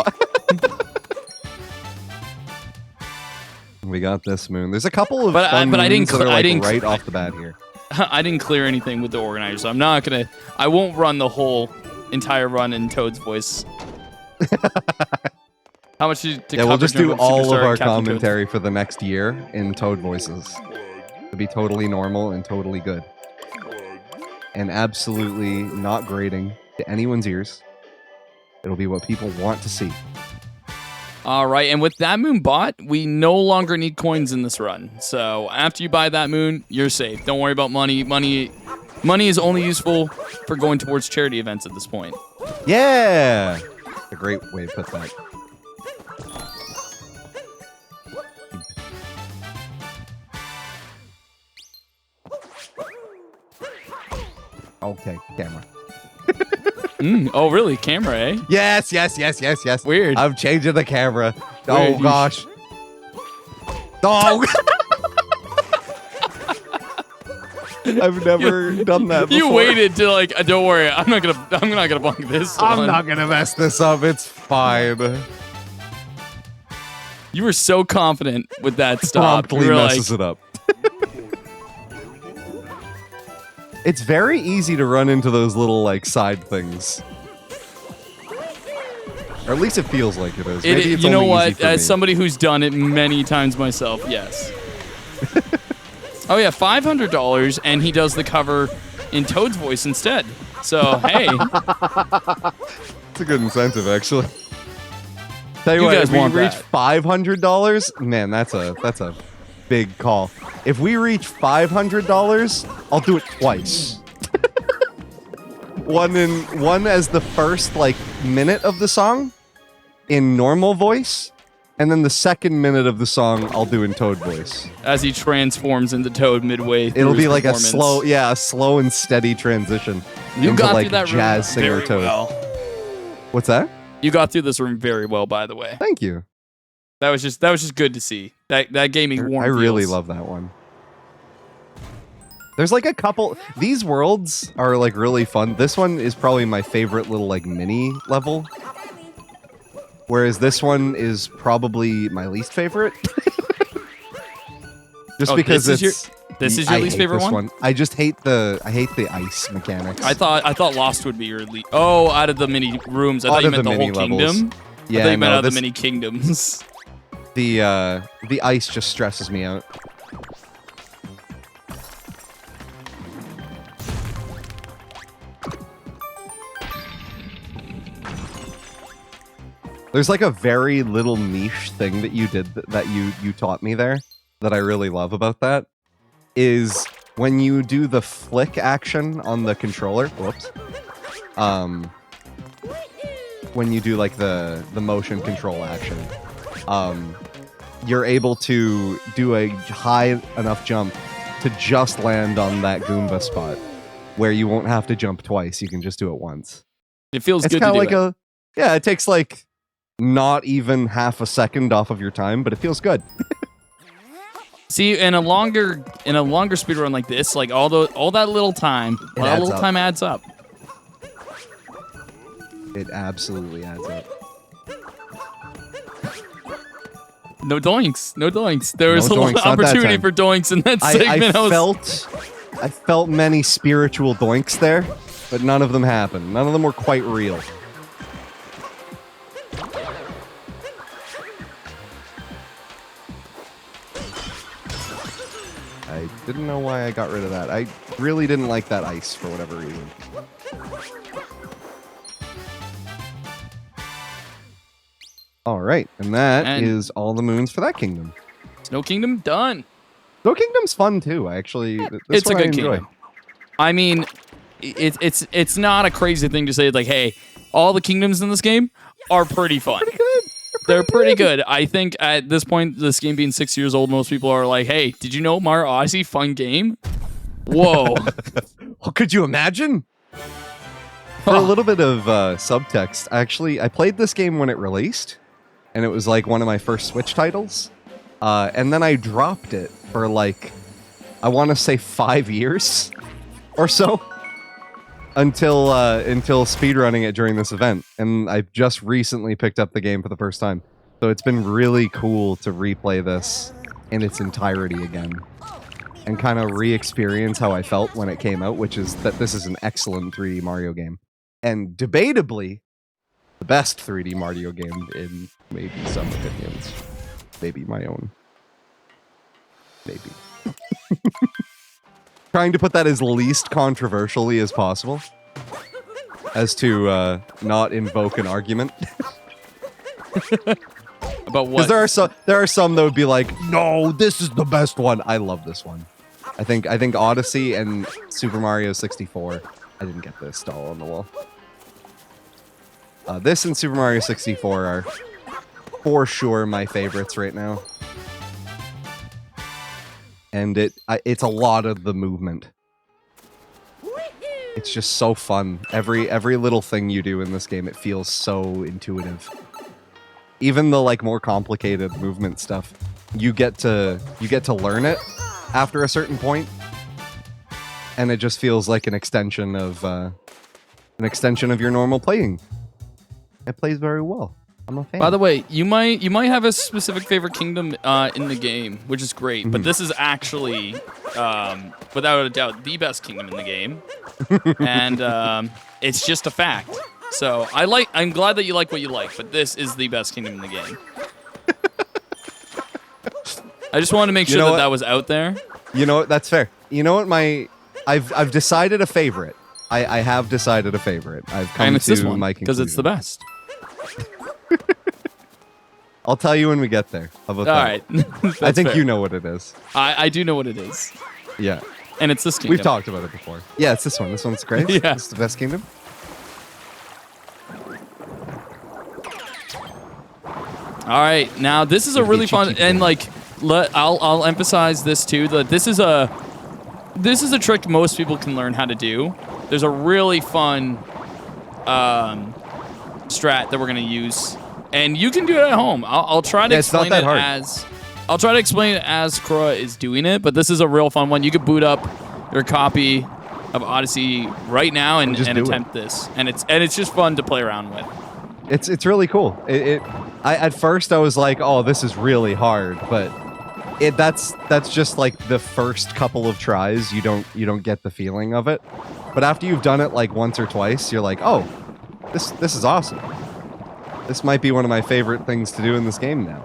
We got this moon. There's a couple of But fun I didn't moons that are, like, I didn't right off the bat here. I didn't clear anything with the organizer, so I'm not gonna. I won't run the whole entire run in Toad's voice. How much to Yeah, we'll just do Jungle all Superstar of our Captain Toad? commentary for the next year in Toad voices. It'll be totally normal and totally good. And absolutely not grating to anyone's ears. It'll be what people want to see. All right, and with that moon bought, we no longer need coins in this run. So after you buy that moon, you're safe. Don't worry about money. Money is only useful for going towards charity events at this point. Yeah! A great way to put that. Okay, camera. Oh, really? Camera, eh? Yes. Weird. I'm changing the camera. Weird, Oh, you gosh. Oh! I've never done that before. You waited to like. Don't worry. I'm not gonna bunk this. I'm one. not gonna mess this up. It's fine. You were so confident with that stop. Promptly You were messes like, it up. It's very easy to run into those little, like, side things. Or at least it feels like it is. Maybe it's you know only easy what? for As me. somebody who's done it many times myself, yes. Oh yeah, $500, and he does the cover in Toad's voice instead. So hey, It's a good incentive, actually. Tell you, You what, guys if we want reach that. $500, man, that's a big call. If we reach $500, I'll do it twice. one as the first like minute of the song in normal voice, and then the second minute of the song I'll do in Toad voice. as he transforms into Toad midway through It'll be his like a performance. slow and steady transition. You into, got like, through that jazz room singer very Toad. well. What's that? You got through this room very well, by the way. Thank you. That was just good to see. That gave me warm I really feels. love that one. There's like a couple. These worlds are like really fun. This one is probably my favorite little like mini level. Whereas this one is probably my least favorite. Just Oh, because this it's is your I least hate favorite this one? I just hate the ice mechanics. I thought Lost would be your least. Oh, out of the mini rooms. I Out thought you of meant the the whole mini levels. kingdom. I thought Yeah, you meant no, out of the this, mini kingdoms. the ice just stresses me out. There's like a very little niche thing that you did that you taught me there that I really love about that is when you do the flick action on the controller. Whoops. When you do like the motion control action, you're able to do a high enough jump to just land on that Goomba spot where you won't have to jump twice. You can just do it once. It feels It's good to kind do of like it. it takes like not even half a second off of your time, but it feels good. See, in a longer speedrun like this, like all that little time, adds up. adds up. It absolutely adds up. No doinks, no doinks. There was No a lot doinks, of not that opportunity time. for doinks in that I segment. I felt many spiritual doinks there, but none of them happened. None of them were quite real. I didn't know why I got rid of that. I really didn't like that ice for whatever reason. All right, and that is all the moons for that kingdom. Snow Kingdom done. Snow Kingdom's fun too. I actually, this It's a one I good enjoy. kingdom. I mean, it's not a crazy thing to say. It's like, hey, all the kingdoms in this game are pretty fun. They're pretty good. I think at this point, this game being 6 years old, most people are like, hey, did you know Mario Odyssey, fun game? Whoa. Well, could you imagine? For a little bit of subtext, actually, I played this game when it released, and it was like one of my first Switch titles. And then I dropped it for like, I want to say 5 years or so until speedrunning it during this event. And I just recently picked up the game for the first time. So it's been really cool to replay this in its entirety again and kind of re-experience how I felt when it came out, which is that this is an excellent 3D Mario game. And debatably, the best 3D Mario game in maybe some opinions. Maybe my own. Maybe. Trying to put that as least controversially as possible. As to not invoke an argument. About what? Because there are some that would be like, no, this is the best one. I love this one. I think Odyssey and Super Mario 64. I didn't get this doll on the wall. This and Super Mario 64 are for sure my favorites right now. And it's a lot of the movement. It's just so fun. Every little thing you do in this game, it feels so intuitive. Even the like more complicated movement stuff, you get to learn it after a certain point, and it just feels like an extension of your normal playing. It plays very well. I'm a fan. By the way, you might have a specific favorite kingdom in the game, which is great. But this is actually, without a doubt, the best kingdom in the game, and it's just a fact. So I'm glad that you like what you like, but this is the best kingdom in the game. I just wanted to make sure that was out there. You know what? That's fair. You know what? I've decided a favorite. I have decided a favorite. I've come and it's to this one, my conclusion. because it's the best. I'll tell you when we get there. How about All that? right. I think fair. you know what it is. I do know what it is. Yeah. And it's this kingdom. We've talked about it before. Yeah, it's this one. This one's great. Yeah. It's the best kingdom. All right. Now, this is a really fun... And, like, I'll emphasize this, too. That this is a trick most people can learn how to do. There's a really fun strat that we're going to use. And you can do it at home. I'll try to explain it as... I'll try to explain it as Krowah is doing it, but this is a real fun one. You could boot up your copy of Odyssey right now and attempt this. And it's just fun to play around with. It's really cool. At first I was like, oh, this is really hard, but that's just like the first couple of tries. You don't get the feeling of it. But after you've done it like once or twice, you're like, oh, this is awesome. This might be one of my favorite things to do in this game now.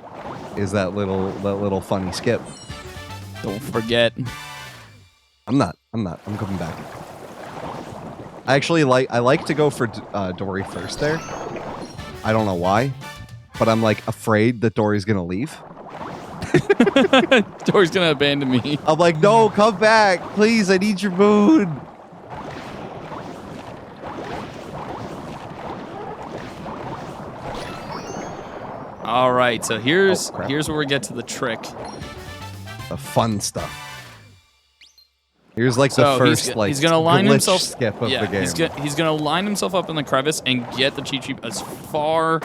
Is that little funny skip. Don't forget. I'm not. I'm coming back. I actually like to go for Dory first there. I don't know why, but I'm like afraid that Dory's gonna leave. Dory's gonna abandon me. I'm like, no, come back, please. I need your food. All right, so here's where we get to the trick. The fun stuff. Here's like the first he's gonna line himself skip of the game. He's gonna line himself up in the crevice and get the cheat sheet as far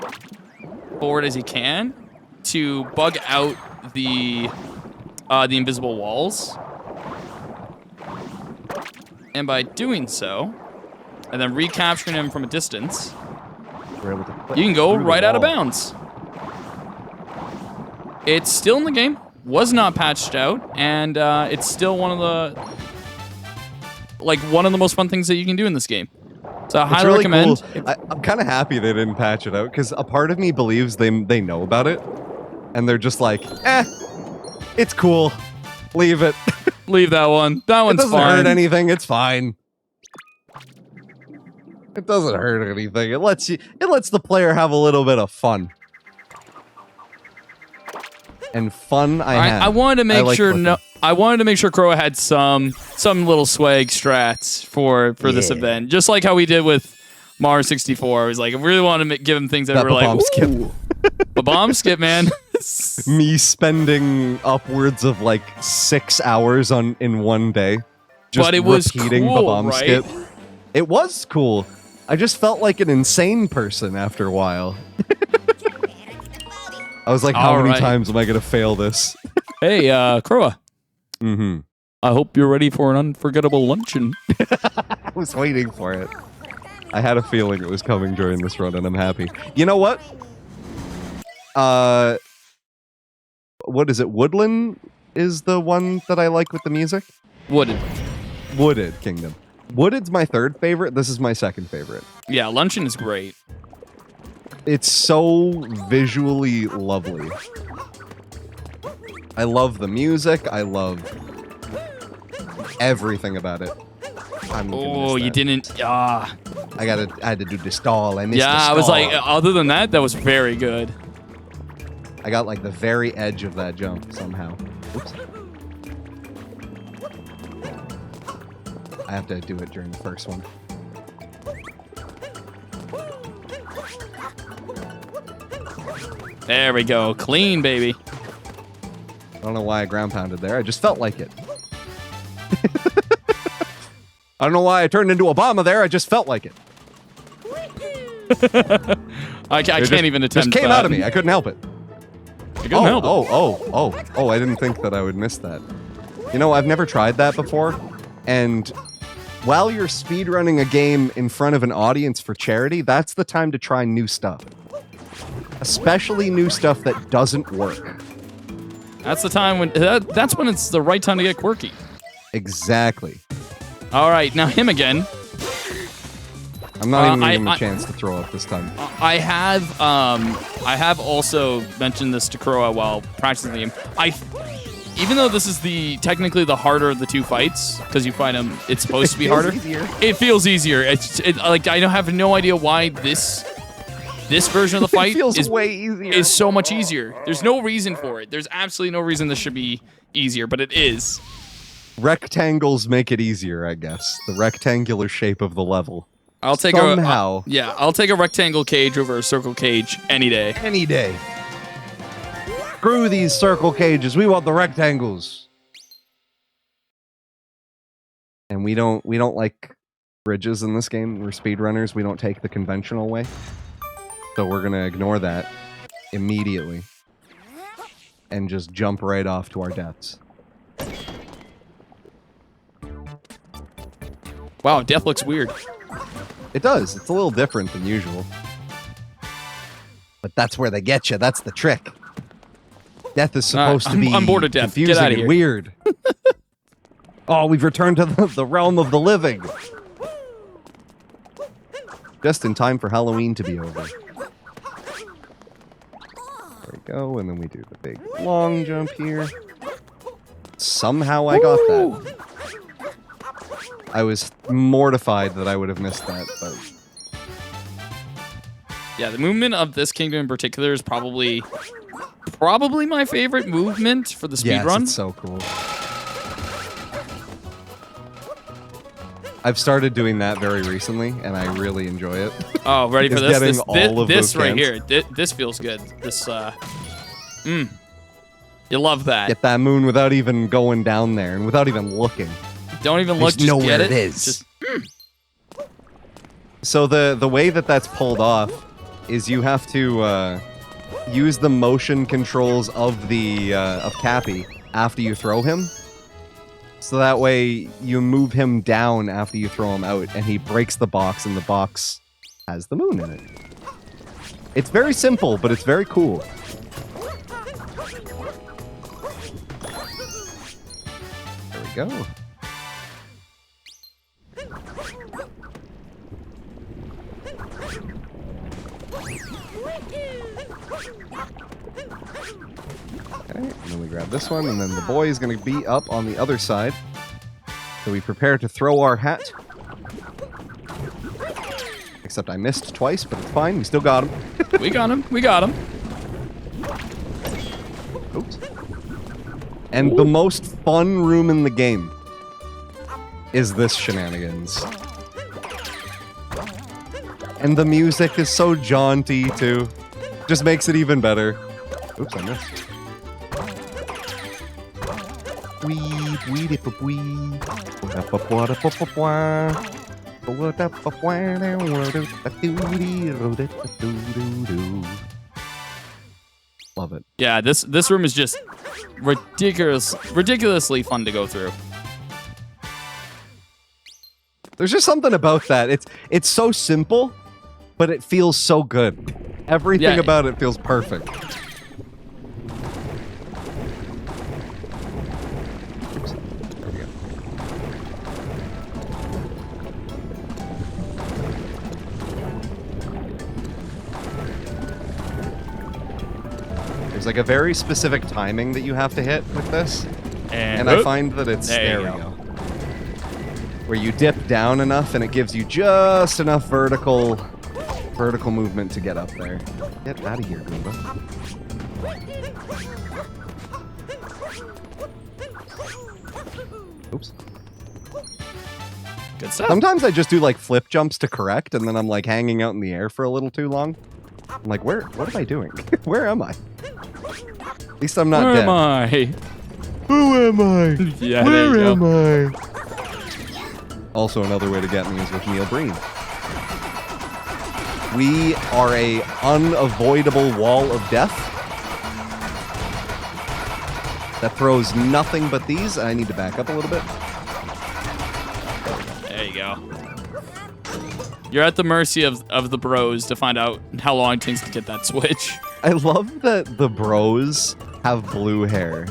forward as he can to bug out the invisible walls. And by doing so, and then recapturing him from a distance, you can go right out of bounds. It's still in the game, was not patched out, and it's still one of the most fun things that you can do in this game. So I highly recommend. Cool. I'm kind of happy they didn't patch it out, because a part of me believes they know about it, and they're just like, it's cool, leave it. Leave that one. That one's fine. It doesn't hurt anything. It's fine. It doesn't hurt anything. It lets the player have a little bit of fun. And fun I wanted to make sure Krowah had some little swag strats for this event, just like how we did with Mario 64. It was like, I really want to give him things that were like, bomb skip. A bomb skip, man. Me spending upwards of like 6 hours in one day, just repeating the bomb skip. It was cool. I just felt like an insane person after a while. I was like, how All many right. times am I going to fail this? Hey, Krowah. Mm-hmm. I hope you're ready for an unforgettable luncheon. I was waiting for it. I had a feeling it was coming during this run, and I'm happy. You know what? What is it? Woodland is the one that I like with the music? Wooded. Wooded Kingdom. Wooded's my third favorite. This is my second favorite. Yeah, luncheon is great. It's so visually lovely. I love the music. I love everything about it. Oh, you didn't. I had to do the stall. I missed the Yeah, stall. I was like, other than that, that was very good. I got like the very edge of that jump somehow. Oops. I have to do it during the first one. There we go. Clean, baby. I don't know why I ground pounded there. I just felt like it. I don't know why I turned into Obama there. I just felt like it. I can't even attempt Just came that. out of me. I couldn't help it. You couldn't help it. Oh, I didn't think that I would miss that. You know, I've never tried that before. And while you're speedrunning a game in front of an audience for charity, that's the time to try new stuff. Especially new stuff that doesn't work. That's the time when that's when it's the right time to get quirky. Exactly. All right, now him again. I'm not even giving him a chance to throw up this time. I have also mentioned this to Krowah while practicing the game. Even though this is technically the harder of the two fights, because you find them, it's supposed to be harder. It feels easier. Like I have no idea why this version of the fight feels way easier. Is so much easier. There's no reason for it. There's absolutely no reason this should be easier, but it is. Rectangles make it easier, I guess. The rectangular shape of the level. I'll take I'll take a rectangle cage over a circle cage any day. Any day. Screw these circle cages. We want the rectangles. And we don't like bridges in this game. We're speedrunners. We don't take the conventional way. So we're gonna ignore that immediately and just jump right off to our deaths. Wow, death looks weird. It does. It's a little different than usual. But that's where they get you. That's the trick. Death is supposed to be I'm bored of death. confusing Get outta and here. weird. Oh, we've returned to the realm of the living. Just in time for Halloween to be over. There we go, and then we do the big long jump here. Somehow I got that. I was mortified that I would have missed that, but... Yeah, the movement of this kingdom in particular is probably my favorite movement for the speedrun. Yes, it's so cool. I've started doing that very recently, and I really enjoy it. Oh, ready for It's this? getting all of This those right cans. here. This feels good. You love that. Get that moon without even going down there, and without even looking. Don't even look. Just know get where it is. Just, So the way that that's pulled off is you have to use the motion controls of the of Cappy after you throw him. So that way you move him down after you throw him out, and he breaks the box, and the box has the moon in it. It's very simple, but it's very cool. There we go. Okay, and then we grab this one, and then the boy is going to be up on the other side. So we prepare to throw our hat. Except I missed twice, but it's fine. We still got him. we got him. We got him. Oops. And the most fun room in the game is this shenanigans. And the music is so jaunty, too. Just makes it even better. Oops, I missed. Love love it. Yeah, this room is just ridiculously fun to go through. There's just something about that. It's so simple, but it feels so good. Everything about it feels perfect. Oops. There we go. There's like a very specific timing that you have to hit with this. And I find that it's... There we go. Where you dip down enough and it gives you just enough vertical movement to get up there. Get out of here, Goomba. Oops. Good stuff. Sometimes I just do like flip jumps to correct, and then I'm like hanging out in the air for a little too long. I'm like, what am I doing? Where am I? At least I'm not Where dead. am I? Who am I? Yeah, Where there you am go. I? Also, another way to get me is with Neil Breen. We are a unavoidable wall of death that throws nothing but these. I need to back up a little bit. There you go. You're at the mercy of the bros to find out how long it takes to get that switch. I love that the bros have blue hair.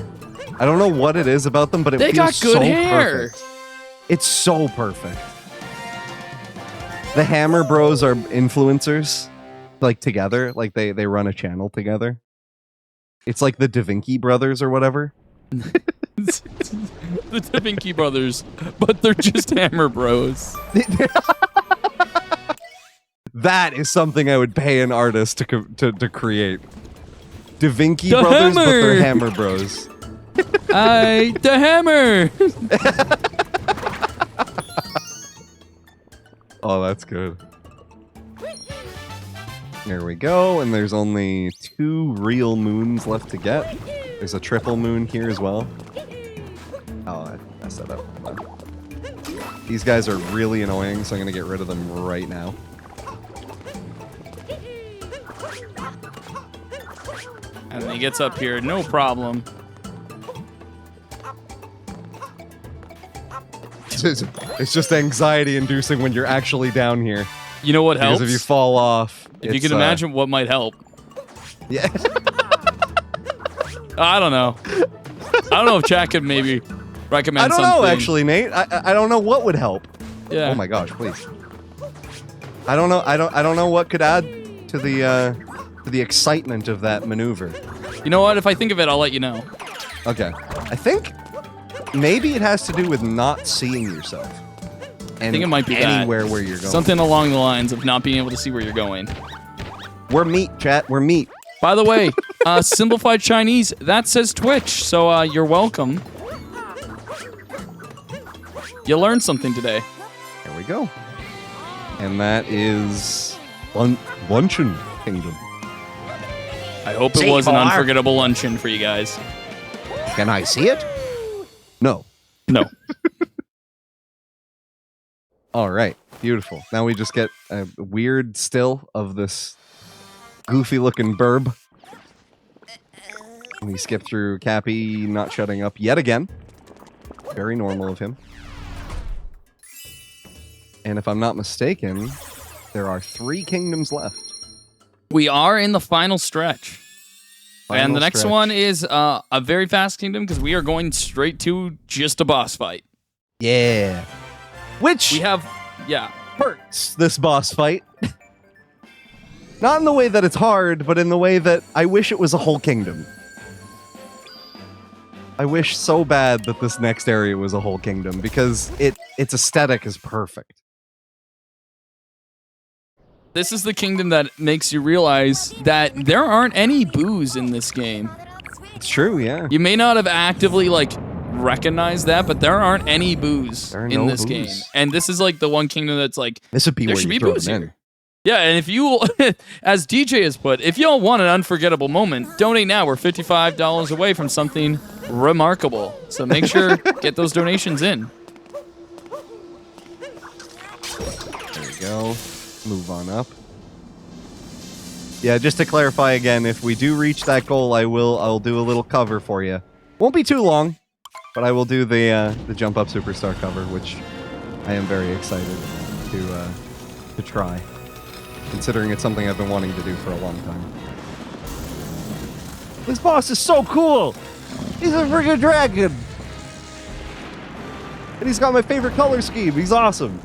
I don't know what it is about them, but it They feels got good so hair. perfect. It's so perfect. The Hammer Bros are influencers, like together, like they run a channel together. It's like the Da Vinci brothers or whatever. The Da Vinci brothers, but they're just Hammer Bros. That is something I would pay an artist to create. Da Vinci The brothers, but Hammer! they're Hammer Bros. The Hammer. Oh, that's good. There we go, and there's only 2 real moons left to get. There's a triple moon here as well. Oh, I messed that up. These guys are really annoying, so I'm gonna get rid of them right now. And then he gets up here, no problem. It's just anxiety-inducing when you're actually down here. You know what helps? Because if you fall off, if you can imagine what might help. Yeah. I don't know. I don't know if chat could maybe recommend I don't something. know, actually, Nate. I don't know what would help. Yeah. Oh my gosh, please. I don't know. I don't know what could add to the excitement of that maneuver. You know what? If I think of it, I'll let you know. Okay. I think maybe it has to do with not seeing yourself. And I think it might be anywhere where you're going. Something along the lines of not being able to see where you're going. We're meat, chat. We're meat. By the way, Simplified Chinese, that says Twitch, so you're welcome. You learned something today. There we go. And that is Luncheon Kingdom. I hope it was an unforgettable luncheon for you guys. Can I see it? No. No. All right. Beautiful. Now we just get a weird still of this goofy-looking burb. And we skip through Cappy not shutting up yet again. Very normal of him. And if I'm not mistaken, there are 3 kingdoms left. We are in the final stretch. And the next stretch. one is a very fast kingdom because we are going straight to just a boss fight. Yeah. Which We have, yeah. hurts, this boss fight. Not in the way that it's hard, but in the way that I wish it was a whole kingdom. I wish so bad that this next area was a whole kingdom because its aesthetic is perfect. This is the kingdom that makes you realize that there aren't any boos in this game. It's true, yeah. You may not have actively, like, recognized that, but there aren't any boos There are in no this game. boos. And this is, like, the one kingdom that's, like, This would be there where should you be throw boos them in. here. Yeah, and if you, as DJ has put, if y'all want an unforgettable moment, donate now. We're $55 away from something remarkable. So make sure, get those donations in. There we go. Move on up. Yeah, just to clarify again, if we do reach that goal, I'll do a little cover for you. Won't be too long, but I will do the Jump Up Superstar cover, which I am very excited to try, considering it's something I've been wanting to do for a long time. This boss is so cool! He's a freaking dragon! And he's got my favorite color scheme. He's awesome.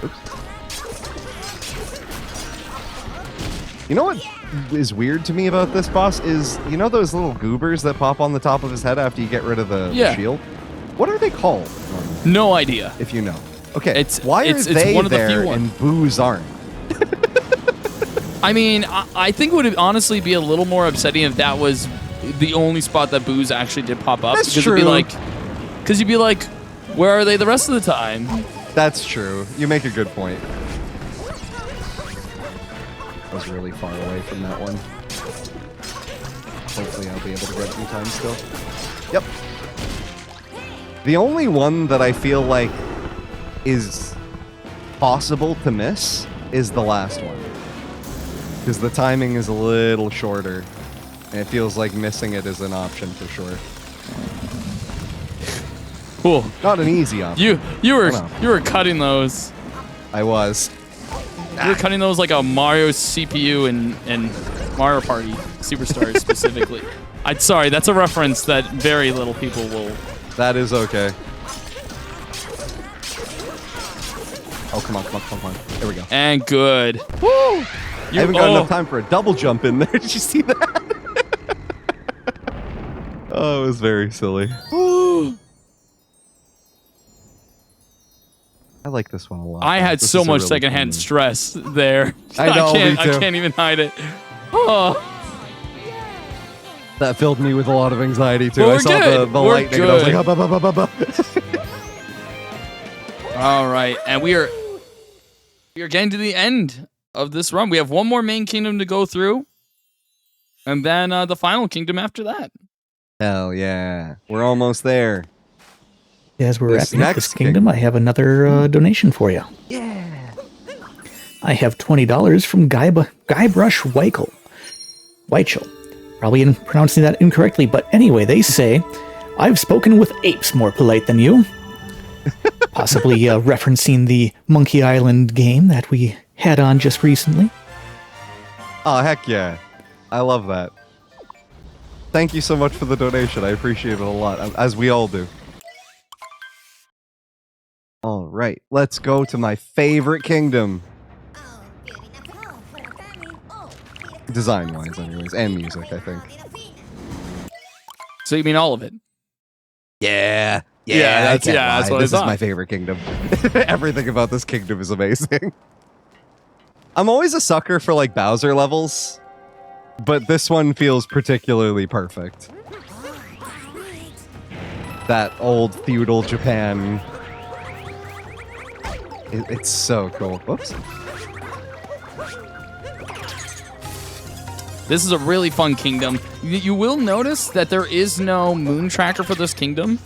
Oops. You know what is weird to me about this boss is, you know those little goobers that pop on the top of his head after you get rid of the shield? What are they called? No idea. If you know. Okay, why it's are they one of the there few ones. and Boo's aren't? I mean, I think it would honestly be a little more upsetting if that was the only spot that Boo's actually did pop up. That's because true. Because you'd be like, where are they the rest of the time? That's true. You make a good point. I was really far away from that one. Hopefully I'll be able to get it in time still. Yep. The only one that I feel like is possible to miss is the last one. Because the timing is a little shorter, and it feels like missing it is an option for sure. Cool. Not an easy option. You were cutting those. I was. You were cutting those like a Mario CPU and Mario Party Superstars specifically. Sorry, that's a reference that very little people will. That is okay. Oh, come on. There we go. And good. Woo! I haven't got enough time for a double jump in there. Did you see that? Oh, it was very silly. I like this one a lot. I had so much secondhand stress there. I know, me too. I can't even hide it. Oh. That filled me with a lot of anxiety too. Well, I saw the lightning and I was like, up, up, up, up, up, up. All right, and we are getting to the end of this run. We have one more main kingdom to go through, and then the final kingdom after that. Hell yeah. We're almost there. As we're wrapping up this kingdom, I have another donation for you. Yeah. I have $20 from Guybrush Weichel. Probably pronouncing that incorrectly, but anyway, they say, I've spoken with apes more polite than you. Possibly referencing the Monkey Island game that we had on just recently. Oh, heck yeah. I love that. Thank you so much for the donation. I appreciate it a lot, as we all do. All right, let's go to my favorite kingdom. Design-wise, anyways, and music, I think. So you mean all of it? Yeah, that's what I thought. This is my favorite kingdom. Everything about this kingdom is amazing. I'm always a sucker for like Bowser levels, but this one feels particularly perfect. That old feudal Japan. It's so cool. Whoops. This is a really fun kingdom. You will notice that there is no moon tracker for this kingdom.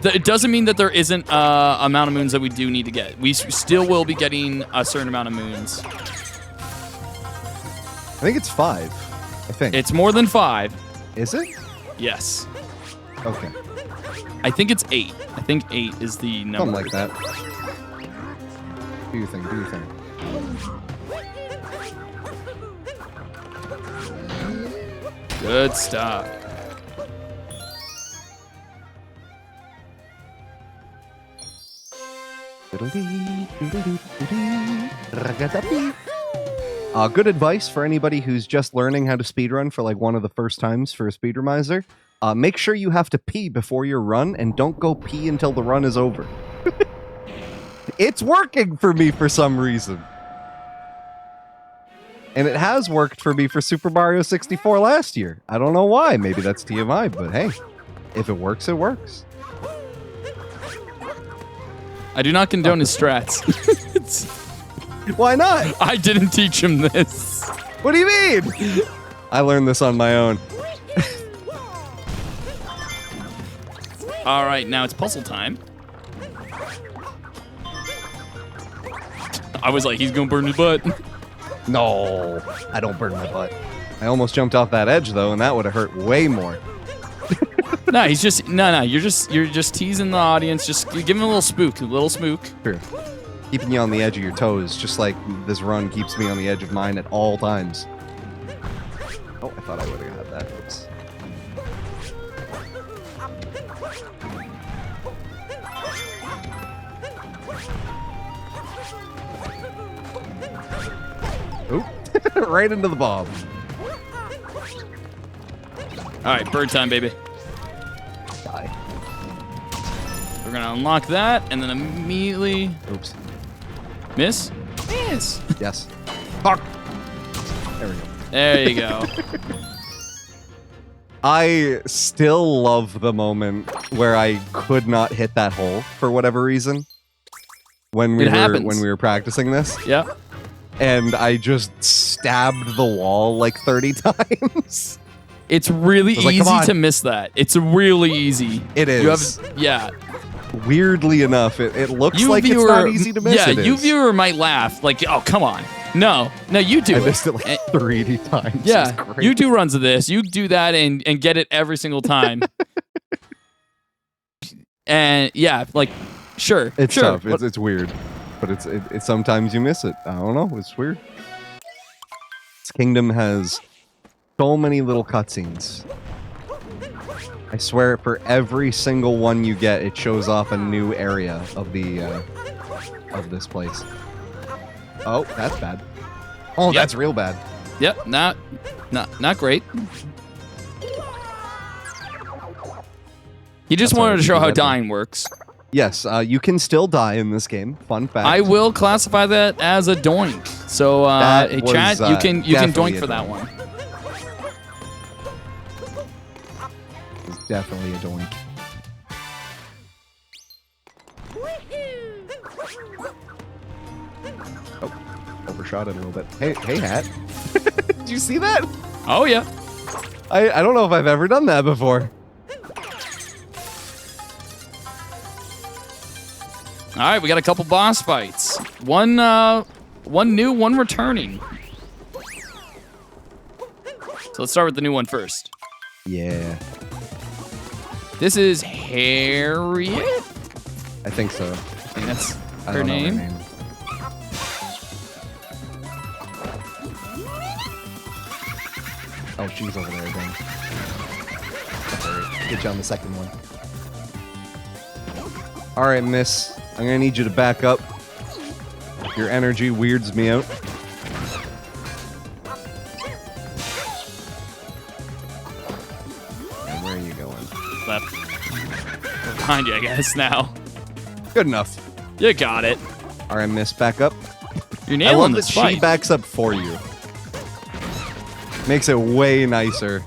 It doesn't mean that there isn't amount of moons that we do need to get. We still will be getting a certain amount of moons. I think it's 5. I think. It's more than 5. Is it? Yes. Okay. I think it's 8. I think 8 is the number. Something like that. Do you think? Good stuff. Good advice for anybody who's just learning how to speedrun for like one of the first times for a Speedromizer. Make sure you have to pee before your run and don't go pee until the run is over. It's working for me for some reason. And it has worked for me for Super Mario 64 last year. I don't know why. Maybe that's TMI, but hey, if it works, it works. I do not condone his strats. Why not? I didn't teach him this. What do you mean? I learned this on my own. All right, now it's puzzle time. I was like, he's gonna burn his butt. No, I don't burn my butt. I almost jumped off that edge though, and that would have hurt way more. No, he's just no. You're just teasing the audience. Just give him a little spook, True. Keeping you on the edge of your toes, just like this run keeps me on the edge of mine at all times. Oh, I thought I would have had that. Oops. Oop. Right into the bomb. All right, bird time, baby. Die. We're gonna unlock that, and then immediately Oops. miss. Miss. Yes. Fuck. There we go. There you go. I still love the moment where I could not hit that hole for whatever reason. When we were practicing this. Yep. And I just stabbed the wall like 30 times. It's really like, easy "Come on." to miss that. It's really easy. It is. Yeah. Weirdly enough, it looks like it's not easy to miss. Yeah, It you is. viewer might laugh like, oh, come on. No, you do I it. missed it like 30 times. Yeah, It's great. you do runs of this. You do that and get it every single time. And yeah, like, sure. It's sure. tough. It's weird. But it's sometimes you miss it. I don't know. It's weird. This kingdom has so many little cutscenes. I swear, for every single one you get, it shows off a new area of the of this place. Oh, that's bad. Oh, Yep. that's real bad. Yep, not great. He just That's wanted alright, to show you how can get them. dying works. Yes, you can still die in this game. Fun fact. I will classify that as a doink. So, That hey, was, chat, you can definitely doink a for that doink. one. It's definitely a doink. Oh, overshot it a little bit. Hey, Hat. Did you see that? Oh yeah. I don't know if I've ever done that before. All right, we got a couple boss fights. One new, one returning. So let's start with the new one first. Yeah, This is Harriet. I think so. I think that's I her don't know name. Oh, she's over there again. Alright, get you on the second one. Alright, miss. I'm gonna need you to back up. Your energy weirds me out. And where are you going? Left. Behind you, I guess, now. Good enough. You got it. Alright, miss, back up. You're I nailing love that this she fight. backs up for you. Makes it way nicer.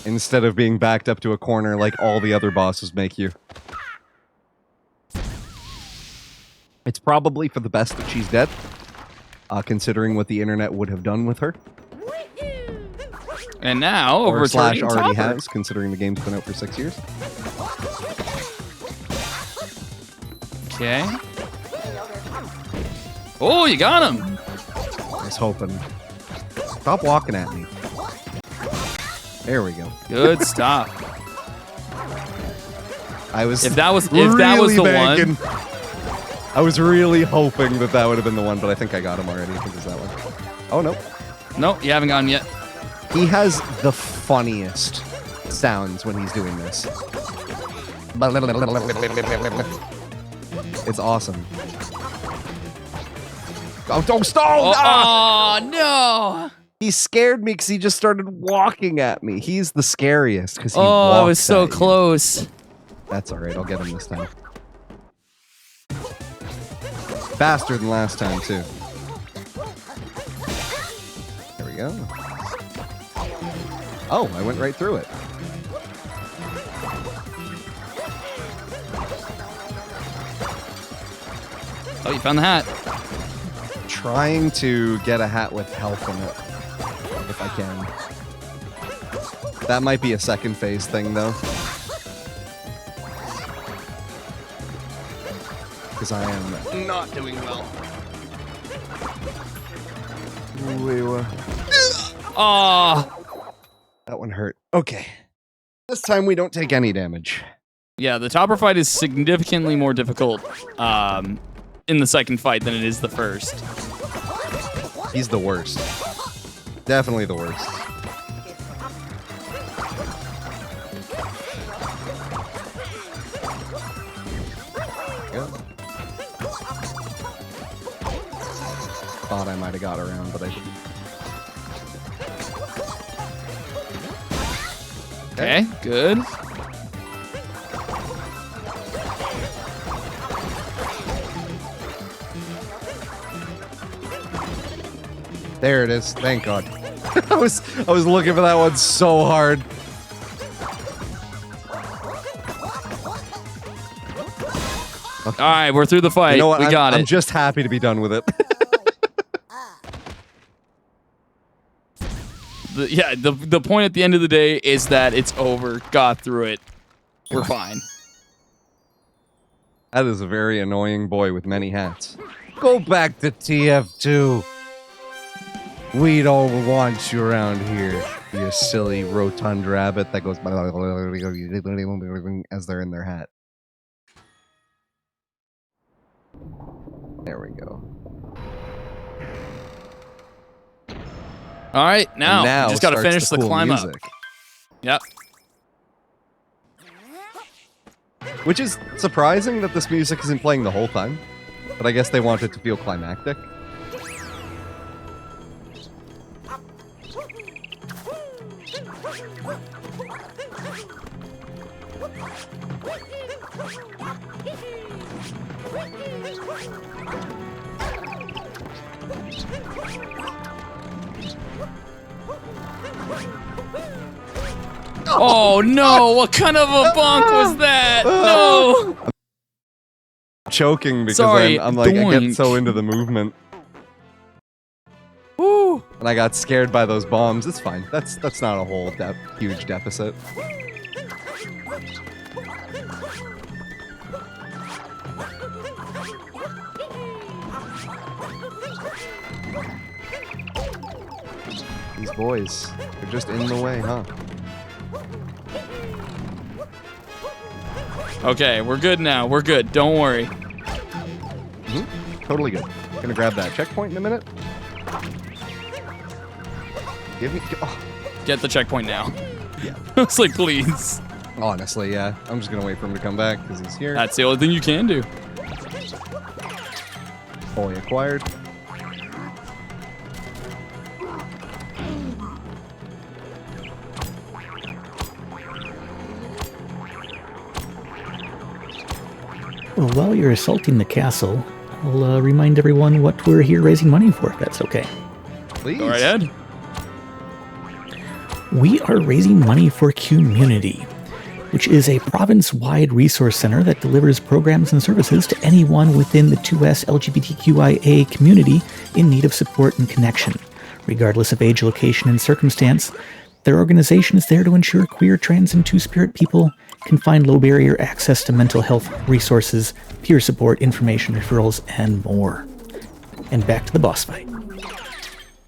Instead of being backed up to a corner like all the other bosses make you. It's probably for the best that she's dead. Considering what the internet would have done with her. And now, Or over slash to already Topper. has, considering the game's been out for 6 years. Okay. Oh, you got him. I was hoping. Stop walking at me. There we go. Good stuff. I was If that was really the banking. one. I was really hoping that that would have been the one, but I think I got him already. I think it's that one. Oh, no. No, you haven't gotten yet. He has the funniest sounds when he's doing this. It's awesome. Oh, don't stall! Oh, Ah! oh, no. He scared me because he just started walking at me. He's the scariest because he Oh, I was walks so at you. close. That's all right. I'll get him this time. Faster than last time, too. There we go. Oh, I went right through it. Oh, you found the hat. Trying to get a hat with health in it, if I can. That might be a second phase thing, though. because I am not doing well. Ooh, Ah. that one hurt. Okay. This time we don't take any damage. Yeah, the topper fight is significantly more difficult in the second fight than it is the first. He's the worst. Definitely the worst. Yep. Thought I might have got around, but I didn't. Okay, good. There it is. Thank God. I was looking for that one so hard. All right, we're through the fight. You know what? We got it. I'm just happy to be done with it. The point at the end of the day is that it's over. Got through it. We're fine. That is a very annoying boy with many hats. Go back to TF2. We don't want you around here, you silly rotund rabbit that goes as they're in their hat. There we go. All right, now just got to starts finish the cool climb music. up. Yep. Which is surprising that this music isn't playing the whole time, but I guess they want it to feel climactic. Oh no! What kind of a bonk was that? No! Choking because Sorry, I'm like, I doink. get so into the movement. Woo! And I got scared by those bombs. It's fine. That's not a whole huge deficit. These boys, they're just in the way, huh? Okay, we're good now. We're good. Don't worry. Totally good. Gonna grab that checkpoint in a minute. Give me. Oh, Get the checkpoint now. yeah. I was like, please. Honestly, yeah. I'm just gonna wait for him to come back because he's here. That's the only thing you can do. Fully acquired. Well, while you're assaulting the castle, I'll remind everyone what we're here raising money for, if that's okay. Please. Go right ahead. We are raising money for QMUNITY, which is a province-wide resource center that delivers programs and services to anyone within the 2S LGBTQIA community in need of support and connection. Regardless of age, location, and circumstance, their organization is there to ensure queer, trans, and two-spirit people can find low-barrier access to mental health resources, peer support, information, referrals, and more. And back to the boss fight.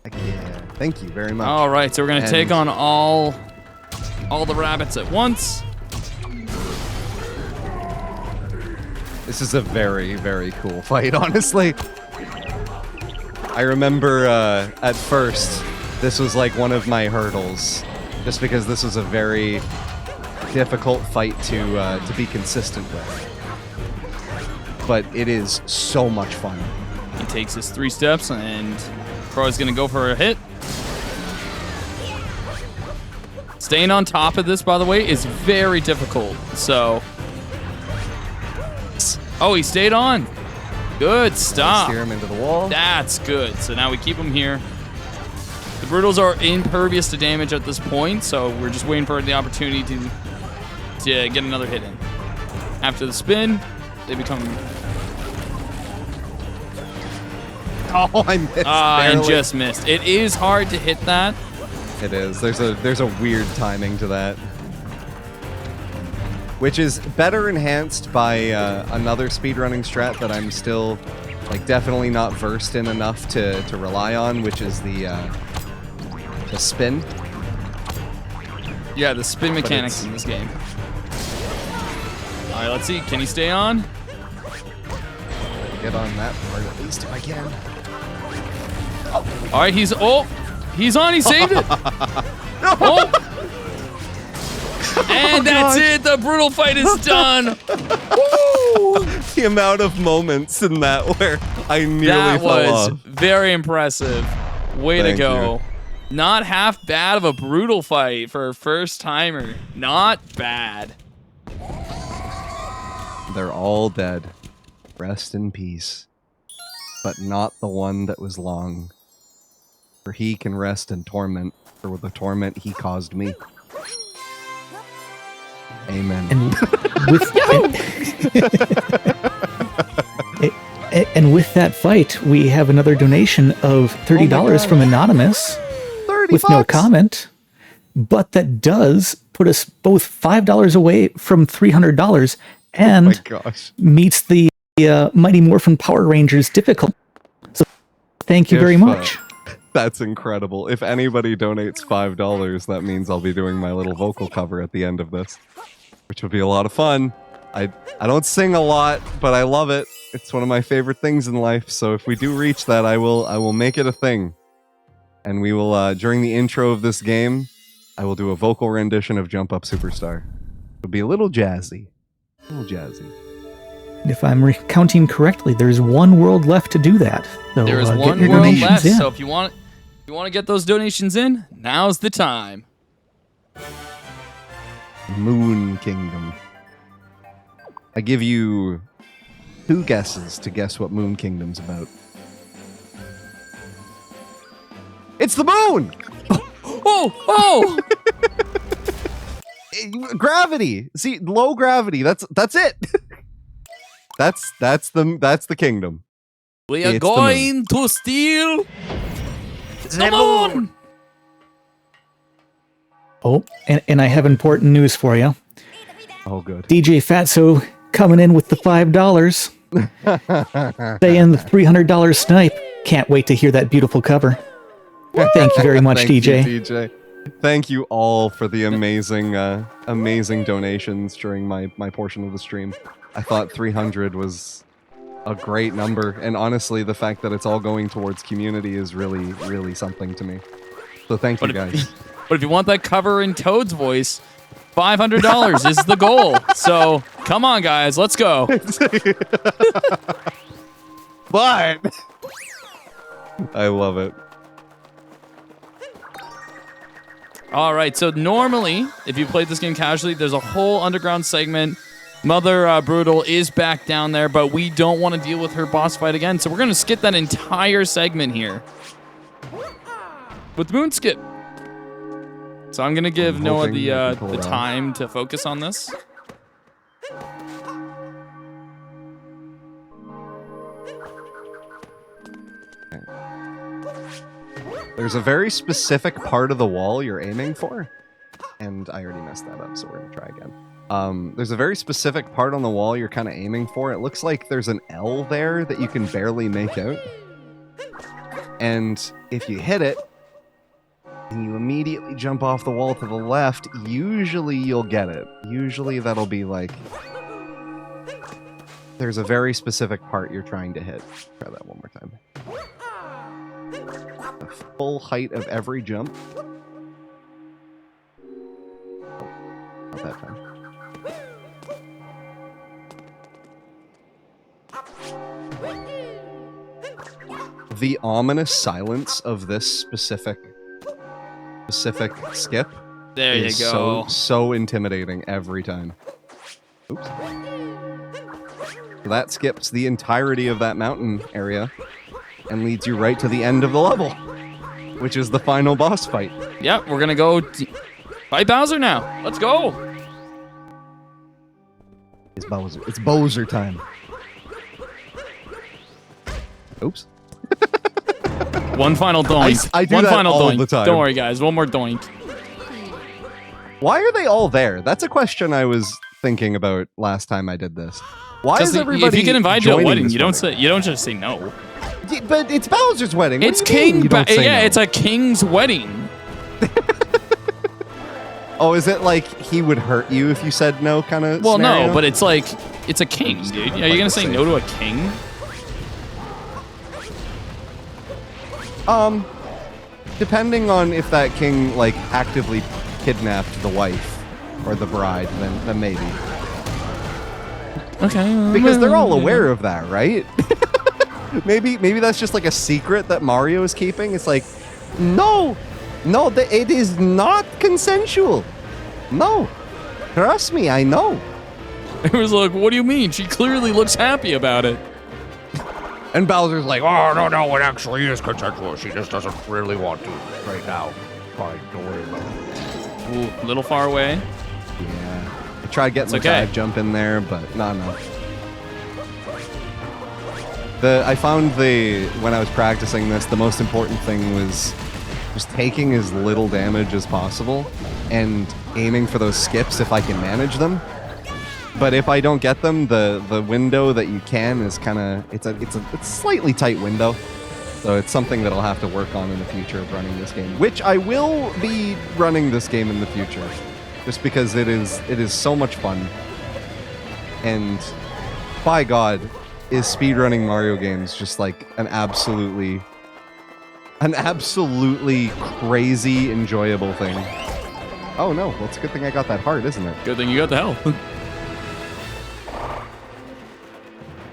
Heck yeah. Thank you very much. All right, so we're gonna take on all the rabbits at once. This is a very, very cool fight, honestly. I remember at first, this was like one of my hurdles, just because this was a very difficult fight to be consistent with. But it is so much fun. He takes his 3 steps, and Krowah's gonna go for a hit. Staying on top of this, by the way, is very difficult. So, oh, he stayed on. Good stop. Steer him into the wall. That's good. So now we keep him here. The Brutals are impervious to damage at this point, so we're just waiting for the opportunity to get another hit in. After the spin, they become... Oh, I missed. and barely. just missed. It is hard to hit that. It is. There's a weird timing to that. which is better enhanced by another speedrunning strat that I'm still like definitely not versed in enough to rely on, which is the spin. Yeah, the spin mechanics in this game. All right, let's see. Can he stay on? Get on that part at least if I can. All right, he's on. He saved it. Oh. And that's it. The brutal fight is done. Woo! The amount of moments in that where I nearly That fell was off. very impressive. Way to Thank go. you. Not half bad of a brutal fight for a first timer. Not bad. They're all dead. Rest in peace. But not the one that was long. For he can rest in torment, for the torment he caused me. Amen. And with that fight, we have another donation of $30 from Anonymous 30 with no bucks. comment. But that does put us both $5 away from $300 and Oh my gosh. meets the Mighty Morphin Power Rangers difficult. So thank you very much. That's incredible. If anybody donates $5, that means I'll be doing my little vocal cover at the end of this, which will be a lot of fun. I don't sing a lot, but I love it. It's one of my favorite things in life. So if we do reach that, I will make it a thing. And we will during the intro of this game, I will do a vocal rendition of Jump Up Superstar. It'll be a little jazzy. A little jazzy. If I'm counting correctly, there's one world left to do that. So, There is get one your world donations left, in. so if you want to get those donations in, now's the time. Moon Kingdom. I give you 2 guesses to guess what Moon Kingdom's about. It's the moon! Oh! Gravity. See, low gravity. That's it. that's the kingdom. We are It's the moon. going to steal the moon. Oh, and I have important news for you. Oh, good. DJ Fatso coming in with the $5. Saying the $300 snipe. Can't wait to hear that beautiful cover. Thank you very much, Thank DJ. you, DJ. Thank you all for the amazing, amazing donations during my portion of the stream. I thought 300 was a great number, and honestly, the fact that it's all going towards community is really, really something to me. So thank you, guys. But if you want that cover in Toad's voice, $500 is the goal. So come on, guys, let's go. But I love it. All right, so normally, if you played this game casually, there's a whole underground segment. Mother Brutal is back down there, but we don't want to deal with her boss fight again, so we're going to skip that entire segment here with Moon Skip. So I'm going to give Noah the time to focus on this. There's a very specific part of the wall you're aiming for, and I already messed that up, so we're gonna try again. There's a very specific part on the wall you're kind of aiming for. It looks like there's an L there that you can barely make out, and if you hit it, and you immediately jump off the wall to the left, usually you'll get it. Usually that'll be like... There's a very specific part you're trying to hit. Try that one more time. The full height of every jump. Oh, not that time. The ominous silence of this specific skip There you is go. so intimidating every time. Oops. That skips the entirety of that mountain area and leads you right to the end of the level, which is the final boss fight. Yep, we're going to go fight Bowser now. Let's go. It's Bowser. It's Bowser time. Oops. One final doink. I do One that final all doink. the time. Don't worry, guys. One more doink. Why are they all there? That's a question I was thinking about last time I did this. Why is If everybody you get invited to a joining wedding, this you don't just say no. But it's Bowser's wedding. What It's do you mean king. you don't say Yeah, no? it's a king's wedding. Oh, is it like he would hurt you if you said no kind of Well, scenario? no, but it's like it's a king, dude. Are you gonna say no to a king? Depending on if that king like actively kidnapped the wife or the bride, then maybe. Okay. Because they're all aware of that, right? maybe that's just like a secret that Mario is keeping. It's like, no, it is not consensual. No, trust me, I know. It was like, what do you mean? She clearly looks happy about it. And Bowser's like, Oh, no, it actually is consensual. She just doesn't really want to right now. Fine, don't worry about it. Ooh, a little far away. yeah. I tried getting the okay. dive jump in there, but not enough. I found when I was practicing this, the most important thing was just taking as little damage as possible and aiming for those skips if I can manage them. But if I don't get them, the window that you can is kind of it's a slightly tight window. So it's something that I'll have to work on in the future of running this game, which I will be running this game in the future, just because it is so much fun. And by God, is speedrunning Mario games just like an absolutely crazy enjoyable thing. Oh no, well it's a good thing I got that heart, isn't it? Good thing you got the health.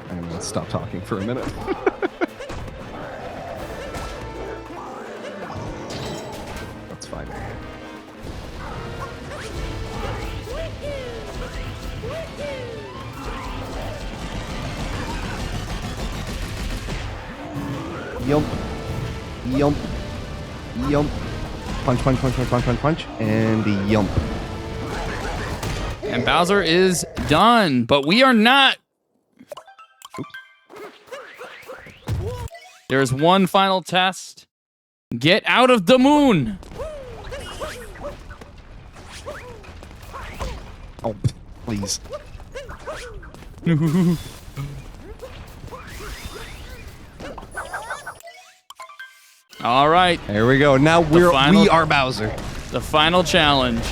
I'm gonna stop talking for a minute. That's fine. Yump. Yump. Yump. Punch, punch, punch, punch, punch, punch, punch. And yump. And Bowser is done, but we are not. There's one final test. Get out of the moon. Oh, please. All right, There we go. Now we are Bowser. the final challenge.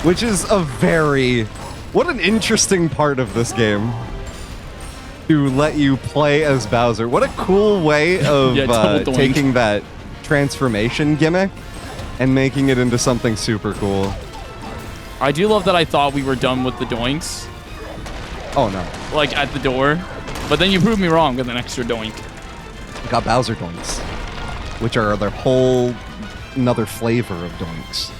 Which is what an interesting part of this game. To let you play as Bowser. What a cool way of Yeah, double doink. taking that transformation gimmick and making it into something super cool. I do love that I thought we were done with the doinks, Oh no. like at the door, but then you proved me wrong with an extra doink. We got Bowser doinks, which are their whole another flavor of doinks.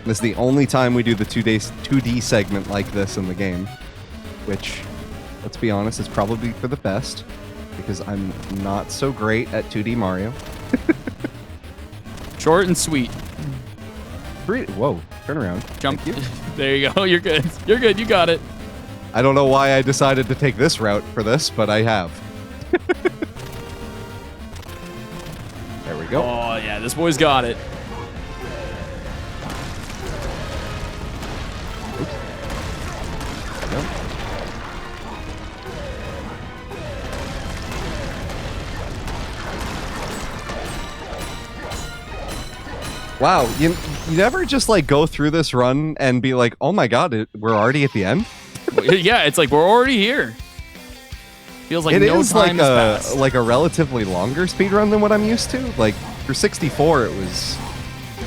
This is the only time we do the 2D segment like this in the game, which, let's be honest, is probably for the best, because I'm not so great at 2D Mario. Short and sweet. Whoa, turn around. Jump. There you go. You're good. You're good. You got it. I don't know why I decided to take this route for this, but I have. There we go. Oh, yeah. This boy's got it. Yep. Wow, you never just like go through this run and be like, oh my god, we're already at the end? Yeah, it's like we're already here. Feels like It no is time like has passed. like a relatively longer speed run than what I'm used to. Like for 64, it was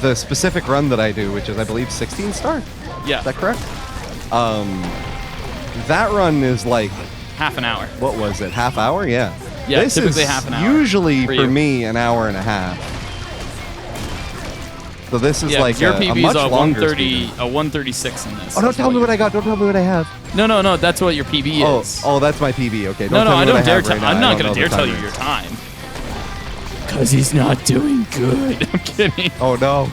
the specific run that I do, which is I believe 16 star. Yeah, Is that correct? That run is like, half an hour. what was it? Half hour? Yeah. Yeah, This typically is half an hour usually for for you. me an hour and a half. So this is Yeah, like your a PB much is a longer 130, speed a 136 in this. run. Oh, don't tell me what I got. Don't tell me what I have. No, that's what your PB is. Oh, that's my PB. Okay. no, Don't tell I me what don't dare have tell. right now. I'm I not don't gonna know dare the tell you timing. your time. Cause he's not doing good. I'm kidding. Oh no.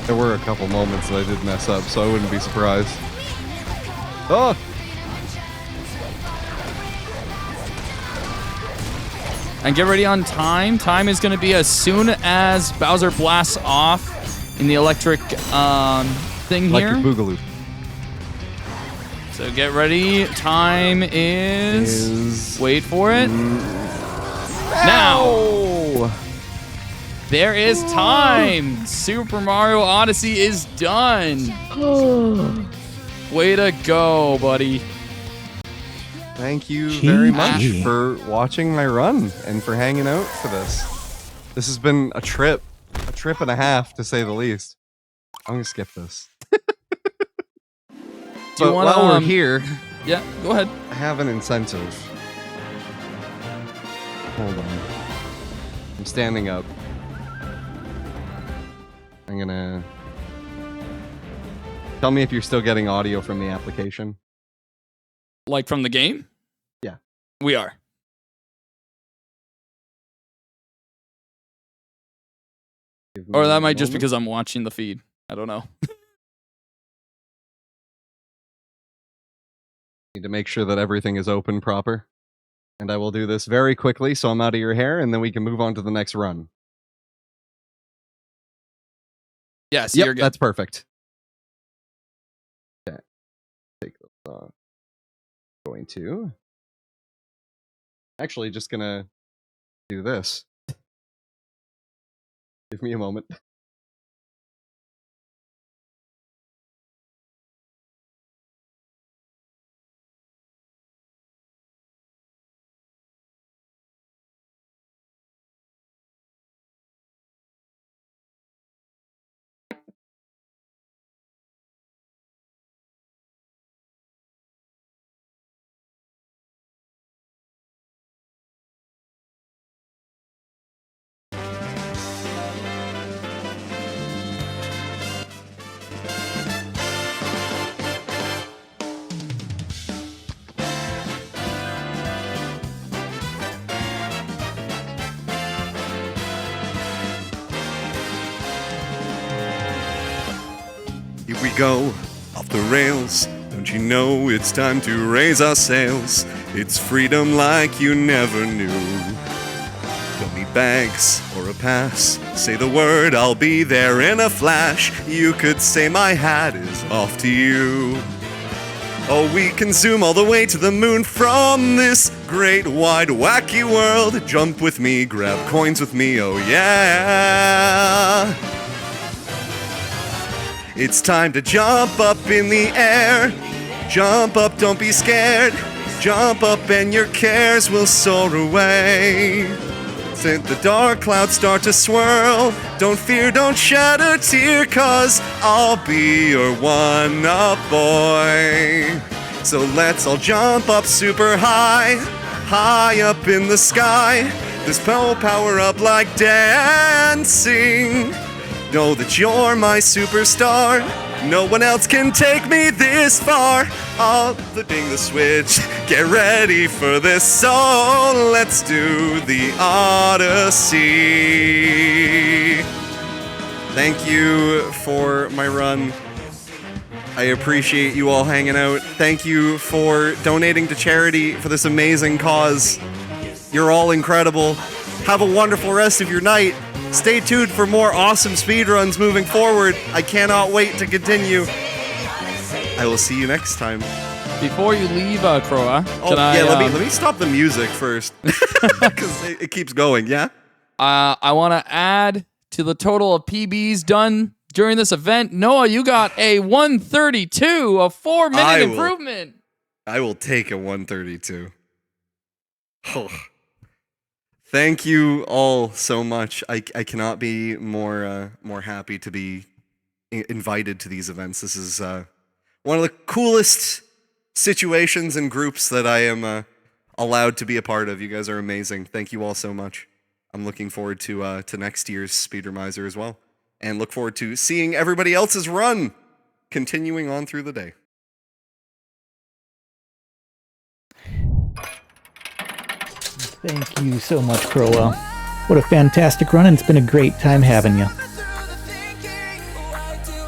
There were a couple moments that I did mess up, so I wouldn't be surprised. Oh! And get ready on time. Time is going to be as soon as Bowser blasts off in the electric thing here. Electric Boogaloo. So get ready. Time is... Wait for it. Now. There is time. Super Mario Odyssey is done. Way to go, buddy. Thank you very much GG. for watching my run and for hanging out for this. This has been a trip and a half to say the least. I'm gonna skip this. Do you But want while we're here, Yeah, go ahead. I have an incentive. Hold on. I'm standing up. I'm gonna... Tell me if you're still getting audio from the application. Like from the game? Yeah. We are. Give Or me that a might just moment. because I'm watching the feed. I don't know. Need to make sure that everything is open proper. And I will do this very quickly so I'm out of your hair and then we can move on to the next run. Yes, Yep, you're good. that's perfect. Okay. Take this off. Going to... Actually, just gonna do this. Give me a moment. Here we go, off the rails. Don't you know it's time to raise our sails? It's freedom like you never knew. Don't need bags or a pass. Say the word, I'll be there in a flash. You could say my hat is off to you. Oh, we can zoom all the way to the moon from this great wide wacky world. Jump with me, grab coins with me, oh yeah. It's time to jump up in the air. Jump up, don't be scared. Jump up and your cares will soar away. Since the dark clouds start to swirl, don't fear, don't shed a tear, 'cause I'll be your one-up boy. So let's all jump up super high, high up in the sky. This power up like dancing. Know that you're my superstar. No one else can take me this far. I'll flipping the switch. Get ready for this. So let's do the Odyssey. Thank you for my run. I appreciate you all hanging out. Thank you for donating to charity for this amazing cause. You're all incredible. Have a wonderful rest of your night. Stay tuned for more awesome speedruns moving forward. I cannot wait to continue. I will see you next time. Before you leave, Krowah, Oh, yeah, let me stop the music first. Because it keeps going, yeah? I want to add to the total of PBs done during this event. Noah, you got a 132, a 4-minute improvement. I will take a 132. Oh. Thank you all so much. I cannot be more happy to be invited to these events. This is one of the coolest situations and groups that I am allowed to be a part of. You guys are amazing. Thank you all so much. I'm looking forward to next year's Speedromizer as well, and look forward to seeing everybody else's run continuing on through the day. Thank you so much, Krowah. What a fantastic run, and it's been a great time having you.